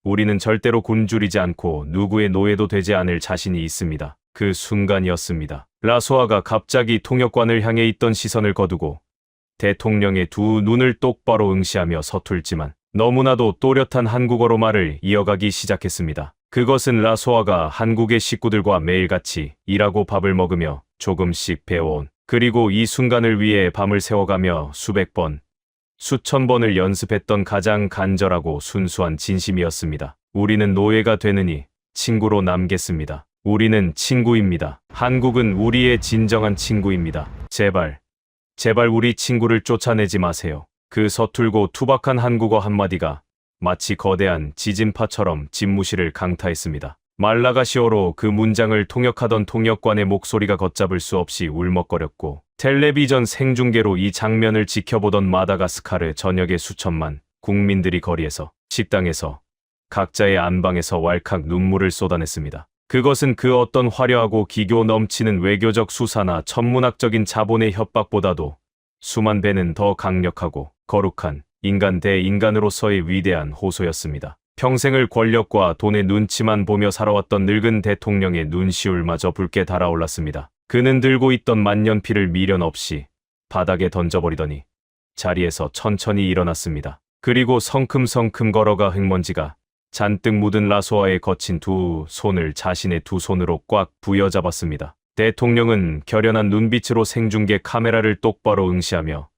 우리는 절대로 굶주리지 않고 누구의 노예도 되지 않을 자신이 있습니다. 그 순간이었습니다. 라소아가 갑자기 통역관을 향해 있던 시선을 거두고 대통령의 두 눈을 똑바로 응시하며 서툴지만 너무나도 또렷한 한국어로 말을 이어가기 시작했습니다. 그것은 라소아가 한국의 식구들과 매일같이 일하고 밥을 먹으며 조금씩 배워온, 그리고 이 순간을 위해 밤을 새워가며 수백 번, 수천 번을 연습했던 가장 간절하고 순수한 진심이었습니다. 우리는 노예가 되느니 친구로 남겠습니다. 우리는 친구입니다. 한국은 우리의 진정한 친구입니다. 제발 우리 친구를 쫓아내지 마세요. 그 서툴고 투박한 한국어 한마디가 마치 거대한 지진파처럼 집무실을 강타했습니다. 말라가시어로 그 문장을 통역하던 통역관의 목소리가 걷잡을 수 없이 울먹거렸고, 텔레비전 생중계로 이 장면을 지켜보던 마다가스카르 전역의 수천만 국민들이 거리에서, 식당에서, 각자의 안방에서 왈칵 눈물을 쏟아냈습니다. 그것은 그 어떤 화려하고 기교 넘치는 외교적 수사나 천문학적인 자본의 협박보다도 수만 배는 더 강력하고 거룩한 인간 대 인간으로서의 위대한 호소였습니다. 평생을 권력과 돈의 눈치만 보며 살아왔던 늙은 대통령의 눈시울마저 붉게 달아올랐습니다. 그는 들고 있던 만년필을 미련 없이 바닥에 던져버리더니 자리에서 천천히 일어났습니다. 그리고 성큼성큼 걸어가 흙먼지가 잔뜩 묻은 라소아의 거친 두 손을 자신의 두 손으로 꽉 부여잡았습니다. 대통령은 결연한 눈빛으로 생중계 카메라를 똑바로 응시하며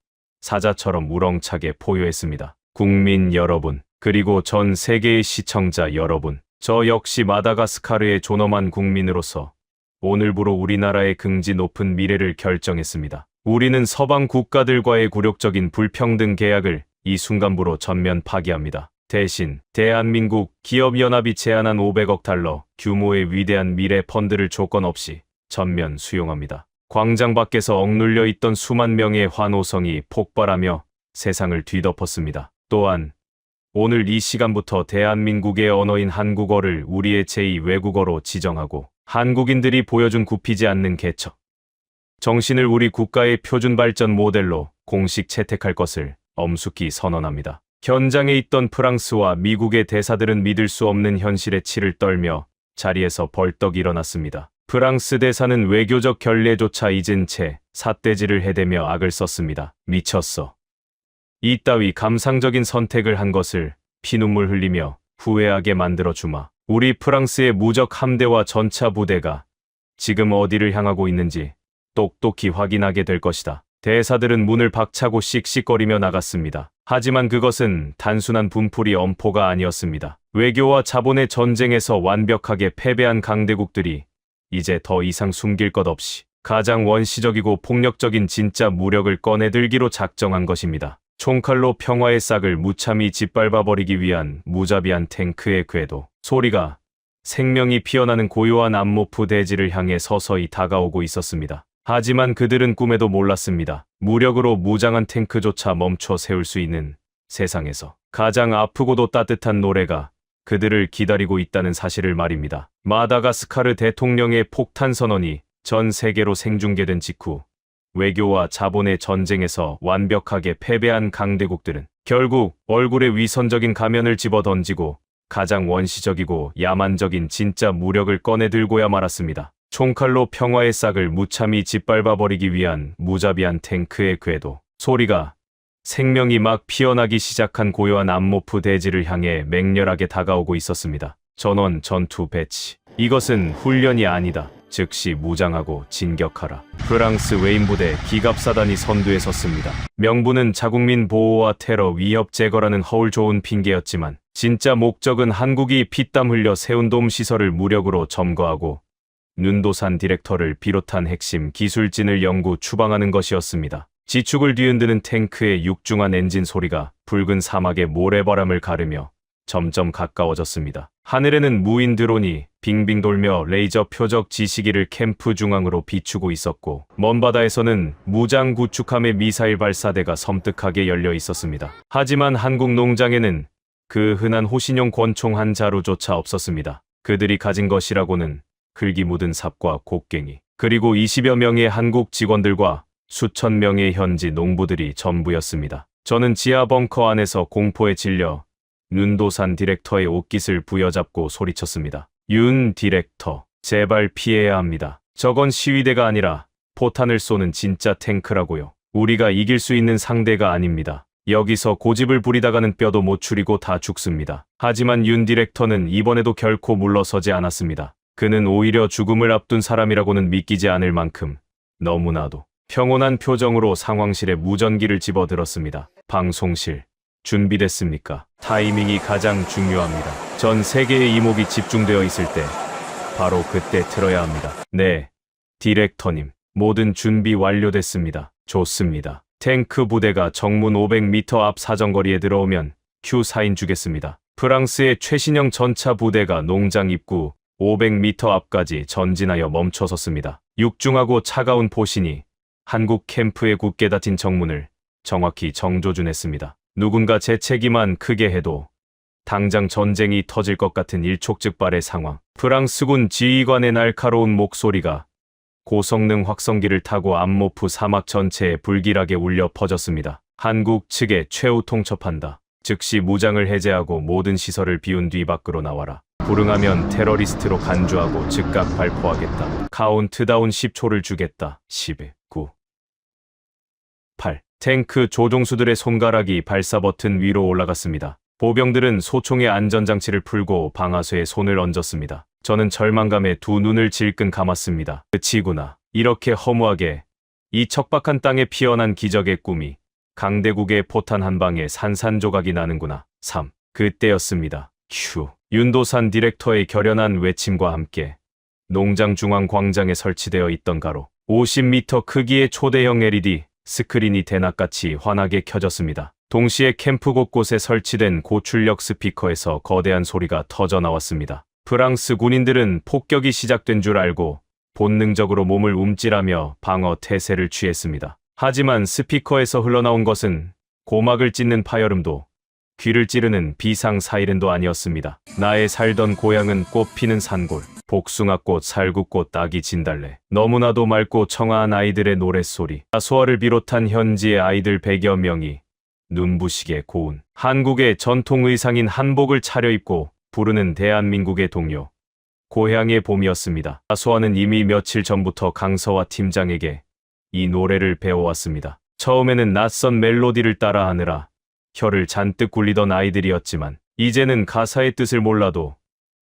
사자처럼 우렁차게 포효했습니다. 국민 여러분, 그리고 전 세계의 시청자 여러분, 저 역시 마다가스카르의 존엄한 국민으로서 오늘부로 우리나라의 긍지 높은 미래를 결정했습니다. 우리는 서방 국가들과의 굴욕적인 불평등 계약을 이 순간부로 전면 파기합니다. 대신 대한민국 기업연합이 제안한 500억 달러 규모의 위대한 미래 펀드를 조건 없이 전면 수용합니다. 광장 밖에서 억눌려 있던 수만 명의 환호성이 폭발하며 세상을 뒤덮었습니다. 또한 오늘 이 시간부터 대한민국의 언어인 한국어를 우리의 제2 외국어로 지정하고 한국인들이 보여준 굽히지 않는 개척 정신을 우리 국가의 표준 발전 모델로 공식 채택할 것을 엄숙히 선언합니다. 현장에 있던 프랑스와 미국의 대사들은 믿을 수 없는 현실의 치를 떨며 자리에서 벌떡 일어났습니다. 프랑스 대사는 외교적 결례조차 잊은 채 삿대질을 해대며 악을 썼습니다. 미쳤어. 이따위 감상적인 선택을 한 것을 피눈물 흘리며 후회하게 만들어주마. 우리 프랑스의 무적 함대와 전차 부대가 지금 어디를 향하고 있는지 똑똑히 확인하게 될 것이다. 대사들은 문을 박차고 씩씩거리며 나갔습니다. 하지만 그것은 단순한 분풀이 엄포가 아니었습니다. 외교와 자본의 전쟁에서 완벽하게 패배한 강대국들이 이제 더 이상 숨길 것 없이 가장 원시적이고 폭력적인 진짜 무력을 꺼내들기로 작정한 것입니다. 총칼로 평화의 싹을 무참히 짓밟아버리기 위한 무자비한 탱크의 궤도 소리가 생명이 피어나는 고요한 암모프 대지를 향해 서서히 다가오고 있었습니다. 하지만 그들은 꿈에도 몰랐습니다. 무력으로 무장한 탱크조차 멈춰 세울 수 있는 세상에서 가장 아프고도 따뜻한 노래가 그들을 기다리고 있다는 사실을 말입니다. 마다가스카르 대통령의 폭탄 선언이 전 세계로 생중계된 직후 외교와 자본의 전쟁에서 완벽하게 패배한 강대국들은 결국 얼굴에 위선적인 가면을 집어던지고 가장 원시적이고 야만적인 진짜 무력을 꺼내들고야 말았습니다. 총칼로 평화의 싹을 무참히 짓밟아버리기 위한 무자비한 탱크의 궤도 소리가 생명이 막 피어나기 시작한 고요한 암모프 대지를 향해 맹렬하게 다가오고 있었습니다. 전원 전투 배치. 이것은 훈련이 아니다. 즉시 무장하고 진격하라. 프랑스 외인부대 기갑사단이 선두에 섰습니다. 명분은 자국민 보호와 테러 위협 제거라는 허울 좋은 핑계였지만 진짜 목적은 한국이 피땀 흘려 세운 돔시설을 무력으로 점거하고 눈도산 디렉터를 비롯한 핵심 기술진을 영구 추방하는 것이었습니다. 지축을 뒤흔드는 탱크의 육중한 엔진 소리가 붉은 사막의 모래바람을 가르며 점점 가까워졌습니다. 하늘에는 무인 드론이 빙빙 돌며 레이저 표적 지시기를 캠프 중앙으로 비추고 있었고 먼 바다에서는 무장 구축함의 미사일 발사대가 섬뜩하게 열려 있었습니다. 하지만 한국 농장에는 그 흔한 호신용 권총 한 자루조차 없었습니다. 그들이 가진 것이라고는 흙이 묻은 삽과 곡괭이 그리고 20여 명의 한국 직원들과 수천 명의 현지 농부들이 전부였습니다. 저는 지하 벙커 안에서 공포에 질려 눈도산 디렉터의 옷깃을 부여잡고 소리쳤습니다. 윤 디렉터, 제발 피해야 합니다. 저건 시위대가 아니라 포탄을 쏘는 진짜 탱크라고요. 우리가 이길 수 있는 상대가 아닙니다. 여기서 고집을 부리다가는 뼈도 못 추리고 다 죽습니다. 하지만 윤 디렉터는 이번에도 결코 물러서지 않았습니다. 그는 오히려 죽음을 앞둔 사람이라고는 믿기지 않을 만큼 너무나도 평온한 표정으로 상황실에 무전기를 집어들었습니다. 방송실, 준비됐습니까? 타이밍이 가장 중요합니다. 전 세계의 이목이 집중되어 있을 때 바로 그때 틀어야 합니다. 네, 디렉터님, 모든 준비 완료됐습니다. 좋습니다. 탱크 부대가 정문 500m 앞 사정거리에 들어오면 큐 사인 주겠습니다. 프랑스의 최신형 전차 부대가 농장 입구 500m 앞까지 전진하여 멈춰섰습니다. 육중하고 차가운 포신이 한국 캠프에 굳게 닫힌 정문을 정확히 정조준했습니다. 누군가 재채기만 크게 해도 당장 전쟁이 터질 것 같은 일촉즉발의 상황. 프랑스군 지휘관의 날카로운 목소리가 고성능 확성기를 타고 암모프 사막 전체에 불길하게 울려 퍼졌습니다. 한국 측에 최후 통첩한다. 즉시 무장을 해제하고 모든 시설을 비운 뒤 밖으로 나와라. 불응하면 테러리스트로 간주하고 즉각 발포하겠다. 카운트다운 10초를 주겠다. 10, 9, 8. 탱크 조종수들의 손가락이 발사 버튼 위로 올라갔습니다. 보병들은 소총의 안전장치를 풀고 방아쇠에 손을 얹었습니다. 저는 절망감에 두 눈을 질끈 감았습니다. 끝이구나. 이렇게 허무하게 이 척박한 땅에 피어난 기적의 꿈이 강대국의 포탄 한 방에 산산조각이 나는구나. 3. 그때였습니다. 큐. 윤도산 디렉터의 결연한 외침과 함께 농장 중앙 광장에 설치되어 있던 가로 50m 크기의 초대형 LED 스크린이 대낮같이 환하게 켜졌습니다. 동시에 캠프 곳곳에 설치된 고출력 스피커에서 거대한 소리가 터져 나왔습니다. 프랑스 군인들은 폭격이 시작된 줄 알고 본능적으로 몸을 움찔하며 방어 태세를 취했습니다. 하지만 스피커에서 흘러나온 것은 고막을 찢는 파열음도 귀를 찌르는 비상 사이렌도 아니었습니다. 나의 살던 고향은 꽃피는 산골, 복숭아꽃, 살구꽃, 아기 진달래, 너무나도 맑고 청아한 아이들의 노랫소리, 소아를 비롯한 현지의 아이들 100여 명이 눈부시게 고운 한국의 전통 의상인 한복을 차려입고 부르는 대한민국의 동요, 고향의 봄이었습니다. 소아는 이미 며칠 전부터 강서와 팀장에게 이 노래를 배워왔습니다. 처음에는 낯선 멜로디를 따라하느라 혀를 잔뜩 굴리던 아이들이었지만 이제는 가사의 뜻을 몰라도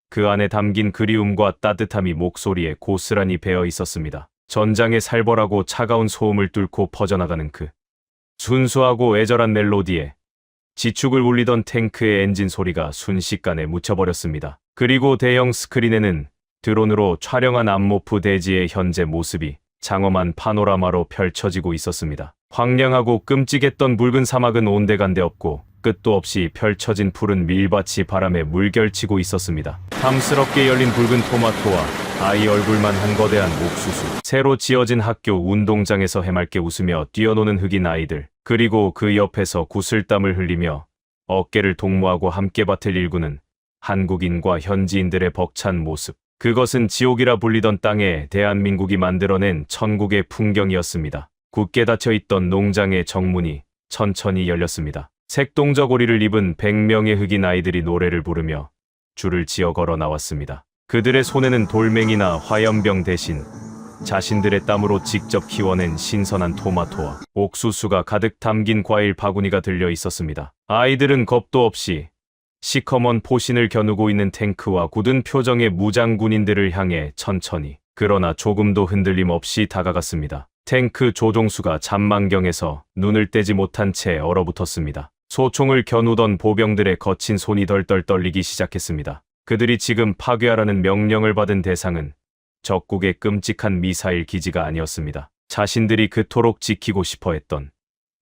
그 안에 담긴 그리움과 따뜻함이 목소리에 고스란히 배어 있었습니다. 전장의 살벌하고 차가운 소음을 뚫고 퍼져나가는 그 순수하고 애절한 멜로디에 지축을 울리던 탱크의 엔진 소리가 순식간에 묻혀버렸습니다. 그리고 대형 스크린에는 드론으로 촬영한 암모프 대지의 현재 모습이 장엄한 파노라마로 펼쳐지고 있었습니다. 황량하고 끔찍했던 붉은 사막은 온데간데 없고 끝도 없이 펼쳐진 푸른 밀밭이 바람에 물결치고 있었습니다. 탐스럽게 열린 붉은 토마토와 아이 얼굴만 한 거대한 옥수수, 새로 지어진 학교 운동장에서 해맑게 웃으며 뛰어노는 흑인 아이들, 그리고 그 옆에서 구슬땀을 흘리며 어깨를 동무하고 함께 밭을 일구는 한국인과 현지인들의 벅찬 모습. 그것은 지옥이라 불리던 땅에 대한민국이 만들어낸 천국의 풍경이었습니다. 굳게 닫혀있던 농장의 정문이 천천히 열렸습니다. 색동저고리를 입은 100명의 흑인 아이들이 노래를 부르며 줄을 지어 걸어 나왔습니다. 그들의 손에는 돌멩이나 화염병 대신 자신들의 땀으로 직접 키워낸 신선한 토마토와 옥수수가 가득 담긴 과일 바구니가 들려 있었습니다. 아이들은 겁도 없이 시커먼 포신을 겨누고 있는 탱크와 굳은 표정의 무장 군인들을 향해 천천히, 그러나 조금도 흔들림 없이 다가갔습니다. 탱크 조종수가 잔망경에서 눈을 떼지 못한 채 얼어붙었습니다. 소총을 겨누던 보병들의 거친 손이 덜덜 떨리기 시작했습니다. 그들이 지금 파괴하라는 명령을 받은 대상은 적국의 끔찍한 미사일 기지가 아니었습니다. 자신들이 그토록 지키고 싶어 했던,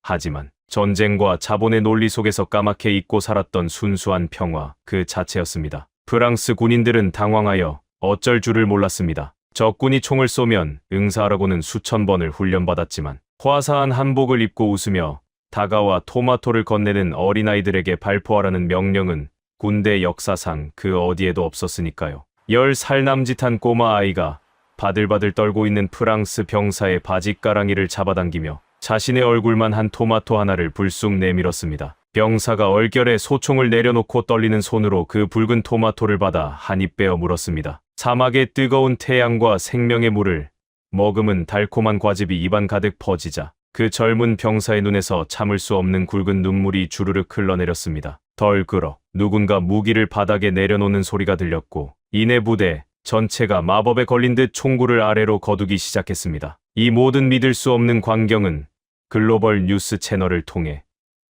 하지만 전쟁과 자본의 논리 속에서 까맣게 잊고 살았던 순수한 평화 그 자체였습니다. 프랑스 군인들은 당황하여 어쩔 줄을 몰랐습니다. 적군이 총을 쏘면 응사하라고는 수천 번을 훈련받았지만 화사한 한복을 입고 웃으며 다가와 토마토를 건네는 어린아이들에게 발포하라는 명령은 군대 역사상 그 어디에도 없었으니까요. 10살 남짓한 꼬마 아이가 바들바들 떨고 있는 프랑스 병사의 바짓가랑이를 잡아당기며 자신의 얼굴만 한 토마토 하나를 불쑥 내밀었습니다. 병사가 얼결에 소총을 내려놓고 떨리는 손으로 그 붉은 토마토를 받아 한 입 베어 물었습니다. 사막의 뜨거운 태양과 생명의 물을 머금은 달콤한 과즙이 입안 가득 퍼지자 그 젊은 병사의 눈에서 참을 수 없는 굵은 눈물이 주르륵 흘러내렸습니다. 덜그럭 누군가 무기를 바닥에 내려놓는 소리가 들렸고 이내 부대 전체가 마법에 걸린 듯 총구를 아래로 거두기 시작했습니다. 이 모든 믿을 수 없는 광경은 글로벌 뉴스 채널을 통해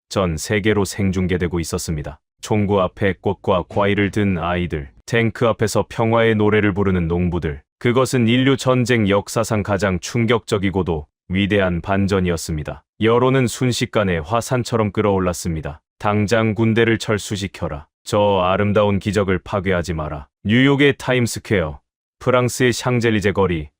전 세계로 생중계되고 있었습니다. 총구 앞에 꽃과 과일을 든 아이들, 탱크 앞에서 평화의 노래를 부르는 농부들. 그것은 인류 전쟁 역사상 가장 충격적이고도 위대한 반전이었습니다. 여론은 순식간에 화산처럼 끌어올랐습니다. 당장 군대를 철수시켜라. 저 아름다운 기적을 파괴하지 마라. 뉴욕의 타임스퀘어, 프랑스의 샹젤리제 거리,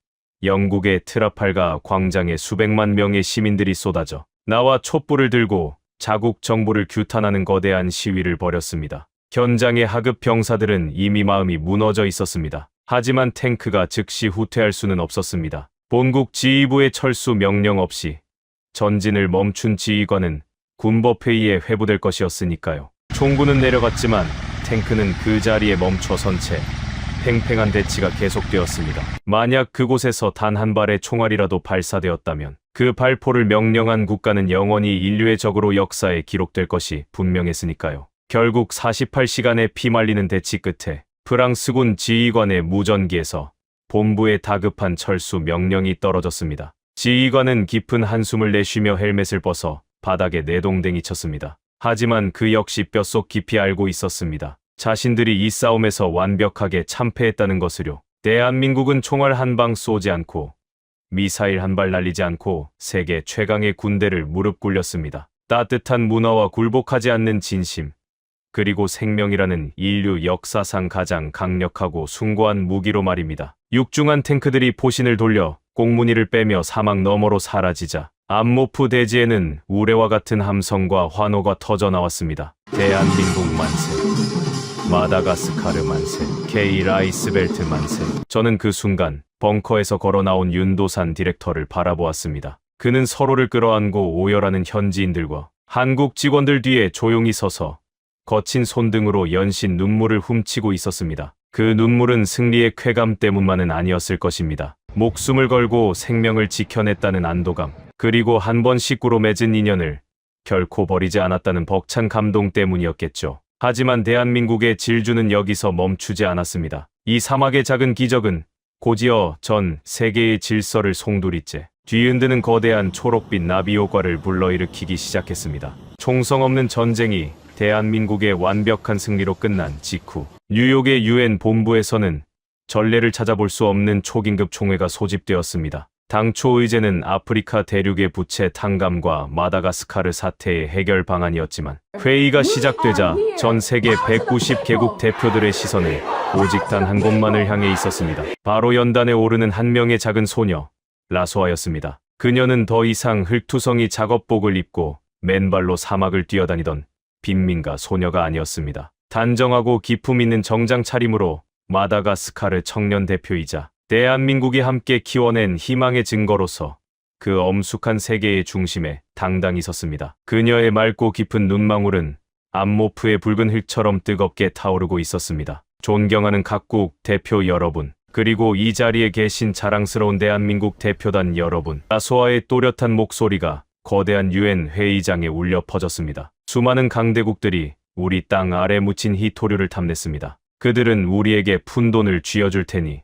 영국의 트라팔가 광장에 수백만 명의 시민들이 쏟아져 나와 촛불을 들고 자국 정부를 규탄하는 거대한 시위를 벌였습니다. 현장의 하급 병사들은 이미 마음이 무너져 있었습니다. 하지만 탱크가 즉시 후퇴할 수는 없었습니다. 본국 지휘부의 철수 명령 없이 전진을 멈춘 지휘관은 군법회의에 회부될 것이었으니까요. 총구는 내려갔지만 탱크는 그 자리에 멈춰선 채 팽팽한 대치가 계속되었습니다. 만약 그곳에서 단 한 발의 총알이라도 발사되었다면 그 발포를 명령한 국가는 영원히 인류의 적으로 역사에 기록될 것이 분명했으니까요. 결국 48시간의 피말리는 대치 끝에 프랑스군 지휘관의 무전기에서 본부에 다급한 철수 명령이 떨어졌습니다. 지휘관은 깊은 한숨을 내쉬며 헬멧을 벗어 바닥에 내동댕이 쳤습니다. 하지만 그 역시 뼛속 깊이 알고 있었습니다. 자신들이 이 싸움에서 완벽하게 참패했다는 것을요. 대한민국은 총알 한 방 쏘지 않고 미사일 한 발 날리지 않고 세계 최강의 군대를 무릎 꿇렸습니다. 따뜻한 문화와 굴복하지 않는 진심, 그리고 생명이라는 인류 역사상 가장 강력하고 숭고한 무기로 말입니다. 육중한 탱크들이 포신을 돌려 꽁무니를 빼며 사막 너머로 사라지자 암모프 대지에는 우레와 같은 함성과 환호가 터져 나왔습니다. 대한민국 만세, 마다가스카르 만세, K 라이스벨트 만세. 저는 그 순간 벙커에서 걸어 나온 윤도산 디렉터를 바라보았습니다. 그는 서로를 끌어안고 오열하는 현지인들과 한국 직원들 뒤에 조용히 서서 거친 손등으로 연신 눈물을 훔치고 있었습니다. 그 눈물은 승리의 쾌감 때문만은 아니었을 것입니다. 목숨을 걸고 생명을 지켜냈다는 안도감, 그리고 한 번 식구로 맺은 인연을 결코 버리지 않았다는 벅찬 감동 때문이었겠죠. 하지만 대한민국의 질주는 여기서 멈추지 않았습니다. 이 사막의 작은 기적은 곧이어 전 세계의 질서를 송두리째 뒤흔드는 거대한 초록빛 나비 효과를 불러일으키기 시작했습니다. 총성 없는 전쟁이 대한민국의 완벽한 승리로 끝난 직후 뉴욕의 유엔 본부에서는 전례를 찾아볼 수 없는 초긴급 총회가 소집되었습니다. 당초 의제는 아프리카 대륙의 부채 탕감과 마다가스카르 사태의 해결 방안이었지만 회의가 시작되자 전 세계 190개국 대표들의 시선은 오직 단 한 곳만을 향해 있었습니다. 바로 연단에 오르는 한 명의 작은 소녀, 라소아였습니다. 그녀는 더 이상 흙투성이 작업복을 입고 맨발로 사막을 뛰어다니던 빈민가 소녀가 아니었습니다. 단정하고 기품 있는 정장 차림으로 마다가스카르 청년 대표이자 대한민국이 함께 키워낸 희망의 증거로서 그 엄숙한 세계의 중심에 당당히 섰습니다. 그녀의 맑고 깊은 눈망울은 암모프의 붉은 흙처럼 뜨겁게 타오르고 있었습니다. 존경하는 각국 대표 여러분, 그리고 이 자리에 계신 자랑스러운 대한민국 대표단 여러분, 라소아의 또렷한 목소리가 거대한 유엔 회의장에 울려 퍼졌습니다. 수많은 강대국들이 우리 땅 아래 묻힌 희토류를 탐냈습니다. 그들은 우리에게 푼돈을 쥐어줄 테니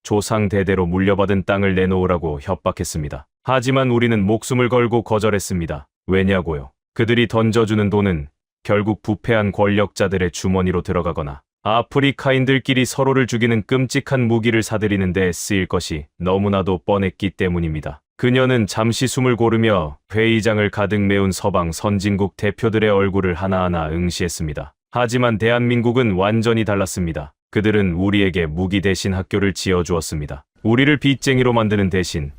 조상 대대로 물려받은 땅을 내놓으라고 협박했습니다. 하지만 우리는 목숨을 걸고 거절했습니다. 왜냐고요? 그들이 던져주는 돈은 결국 부패한 권력자들의 주머니로 들어가거나 아프리카인들끼리 서로를 죽이는 끔찍한 무기를 사들이는 데 쓰일 것이 너무나도 뻔했기 때문입니다. 그녀는 잠시 숨을 고르며 회의장을 가득 메운 서방 선진국 대표들의 얼굴을 하나하나 응시했습니다. 하지만 대한민국은 완전히 달랐습니다. 그들은 우리에게 무기 대신 학교를 지어주었습니다. 우리를 빚쟁이로 만드는 대신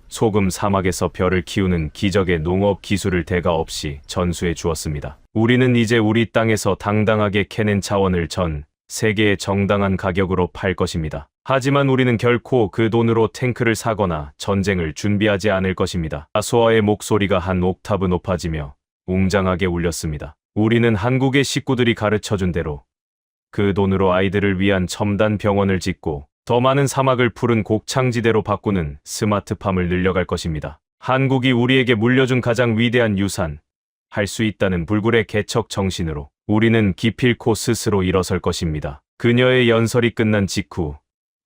소금 사막에서 벼를 키우는 기적의 농업 기술을 대가 없이 전수해 주었습니다. 우리는 이제 우리 땅에서 당당하게 캐낸 자원을 전 세계의 정당한 가격으로 팔 것입니다. 하지만 우리는 결코 그 돈으로 탱크를 사거나 전쟁을 준비하지 않을 것입니다. 라소아의 목소리가 한 옥타브 높아지며 웅장하게 울렸습니다. 우리는 한국의 식구들이 가르쳐준 대로 그 돈으로 아이들을 위한 첨단 병원을 짓고 더 많은 사막을 푸른 곡창지대로 바꾸는 스마트팜을 늘려갈 것입니다. 한국이 우리에게 물려준 가장 위대한 유산, 할 수 있다는 불굴의 개척 정신으로 우리는 기필코 스스로 일어설 것입니다. 그녀의 연설이 끝난 직후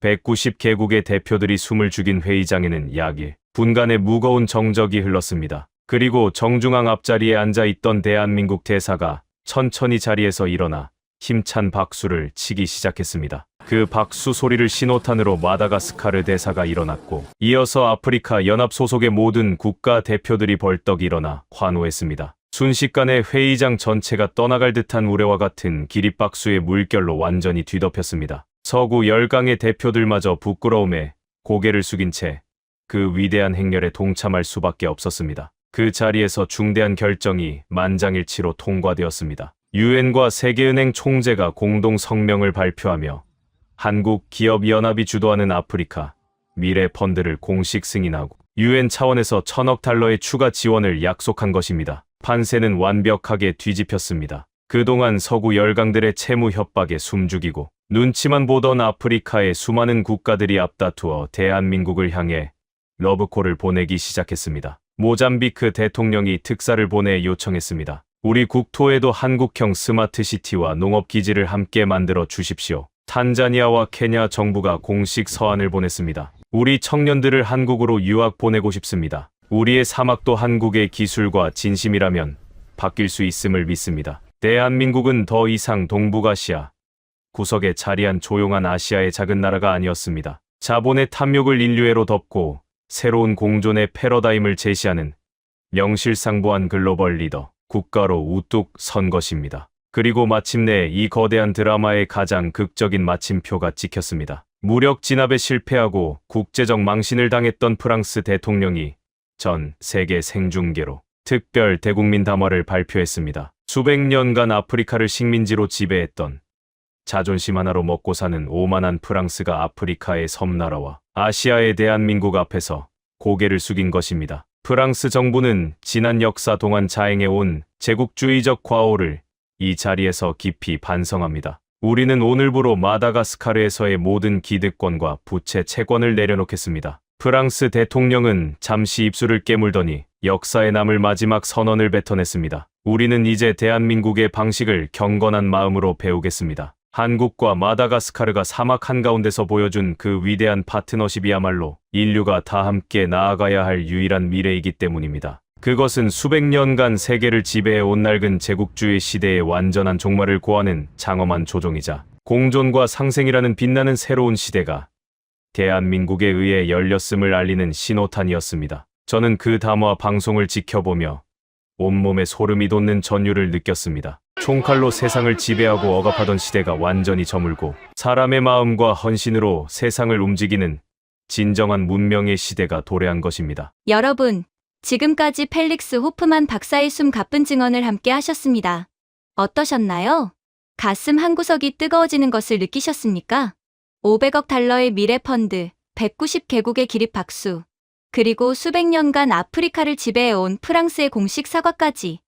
190개국의 대표들이 숨을 죽인 회의장에는 약 1분간의 무거운 정적이 흘렀습니다. 그리고 정중앙 앞자리에 앉아있던 대한민국 대사가 천천히 자리에서 일어나 힘찬 박수를 치기 시작했습니다. 그 박수 소리를 신호탄으로 마다가스카르 대사가 일어났고, 이어서 아프리카 연합 소속의 모든 국가 대표들이 벌떡 일어나 환호했습니다. 순식간에 회의장 전체가 떠나갈 듯한 우레와 같은 기립박수의 물결로 완전히 뒤덮였습니다. 서구 열강의 대표들마저 부끄러움에 고개를 숙인 채 그 위대한 행렬에 동참할 수밖에 없었습니다. 그 자리에서 중대한 결정이 만장일치로 통과되었습니다. 유엔과 세계은행 총재가 공동 성명을 발표하며 한국 기업연합이 주도하는 아프리카 미래 펀드를 공식 승인하고 유엔 차원에서 1,000억 달러의 추가 지원을 약속한 것입니다. 판세는 완벽하게 뒤집혔습니다. 그동안 서구 열강들의 채무 협박에 숨죽이고 눈치만 보던 아프리카의 수많은 국가들이 앞다투어 대한민국을 향해 러브콜을 보내기 시작했습니다. 모잠비크 대통령이 특사를 보내 요청했습니다. 우리 국토에도 한국형 스마트시티와 농업기지를 함께 만들어 주십시오. 탄자니아와 케냐 정부가 공식 서한을 보냈습니다. 우리 청년들을 한국으로 유학 보내고 싶습니다. 우리의 사막도 한국의 기술과 진심이라면 바뀔 수 있음을 믿습니다. 대한민국은 더 이상 동북아시아 구석에 자리한 조용한 아시아의 작은 나라가 아니었습니다. 자본의 탐욕을 인류애로 덮고 새로운 공존의 패러다임을 제시하는 명실상부한 글로벌 리더, 국가로 우뚝 선 것입니다. 그리고 마침내 이 거대한 드라마의 가장 극적인 마침표가 찍혔습니다. 무력 진압에 실패하고 국제적 망신을 당했던 프랑스 대통령이 전 세계 생중계로 특별 대국민 담화를 발표했습니다. 수백 년간 아프리카를 식민지로 지배했던 자존심 하나로 먹고 사는 오만한 프랑스가 아프리카의 섬나라와 아시아의 대한민국 앞에서 고개를 숙인 것입니다. 프랑스 정부는 지난 역사 동안 자행해온 제국주의적 과오를 이 자리에서 깊이 반성합니다. 우리는 오늘부로 마다가스카르에서의 모든 기득권과 부채 채권을 내려놓겠습니다. 프랑스 대통령은 잠시 입술을 깨물더니 역사에 남을 마지막 선언을 뱉어냈습니다. 우리는 이제 대한민국의 방식을 경건한 마음으로 배우겠습니다. 한국과 마다가스카르가 사막 한가운데서 보여준 그 위대한 파트너십이야말로 인류가 다 함께 나아가야 할 유일한 미래이기 때문입니다. 그것은 수백 년간 세계를 지배해온 낡은 제국주의 시대의 완전한 종말을 고하는 장엄한 조종이자 공존과 상생이라는 빛나는 새로운 시대가 대한민국에 의해 열렸음을 알리는 신호탄이었습니다. 저는 그 담화 방송을 지켜보며 온몸에 소름이 돋는 전율을 느꼈습니다. 총칼로 세상을 지배하고 억압하던 시대가 완전히 저물고 사람의 마음과 헌신으로 세상을 움직이는 진정한 문명의 시대가 도래한 것입니다. 여러분, 지금까지 펠릭스 호프만 박사의 숨 가쁜 증언을 함께 하셨습니다. 어떠셨나요? 가슴 한구석이 뜨거워지는 것을 느끼셨습니까? 500억 달러의 미래 펀드, 190개국의 기립 박수, 그리고 수백 년간 아프리카를 지배해온 프랑스의 공식 사과까지.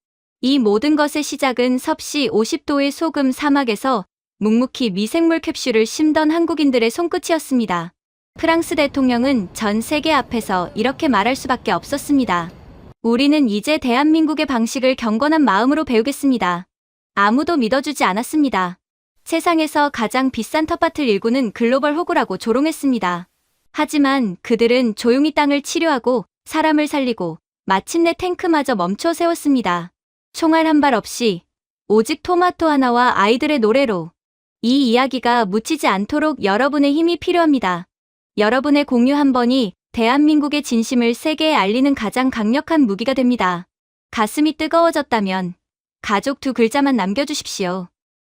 이 모든 것의 시작은 섭씨 50도의 소금 사막에서 묵묵히 미생물 캡슐을 심던 한국인들의 손끝이었습니다. 프랑스 대통령은 전 세계 앞에서 이렇게 말할 수밖에 없었습니다. 우리는 이제 대한민국의 방식을 경건한 마음으로 배우겠습니다. 아무도 믿어주지 않았습니다. 세상에서 가장 비싼 텃밭을 일구는 글로벌 호구라고 조롱했습니다. 하지만 그들은 조용히 땅을 치료하고 사람을 살리고 마침내 탱크마저 멈춰 세웠습니다. 총알 한 발 없이 오직 토마토 하나와 아이들의 노래로. 이 이야기가 묻히지 않도록 여러분의 힘이 필요합니다. 여러분의 공유 한 번이 대한민국의 진심을 세계에 알리는 가장 강력한 무기가 됩니다. 가슴이 뜨거워졌다면 가족 2글자만 남겨주십시오.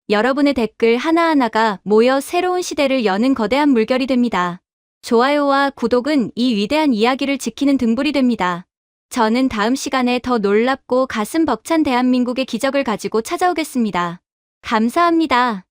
여러분의 댓글 하나하나가 모여 새로운 시대를 여는 거대한 물결이 됩니다. 좋아요와 구독은 이 위대한 이야기를 지키는 등불이 됩니다. 저는 다음 시간에 더 놀랍고 가슴 벅찬 대한민국의 기적을 가지고 찾아오겠습니다. 감사합니다.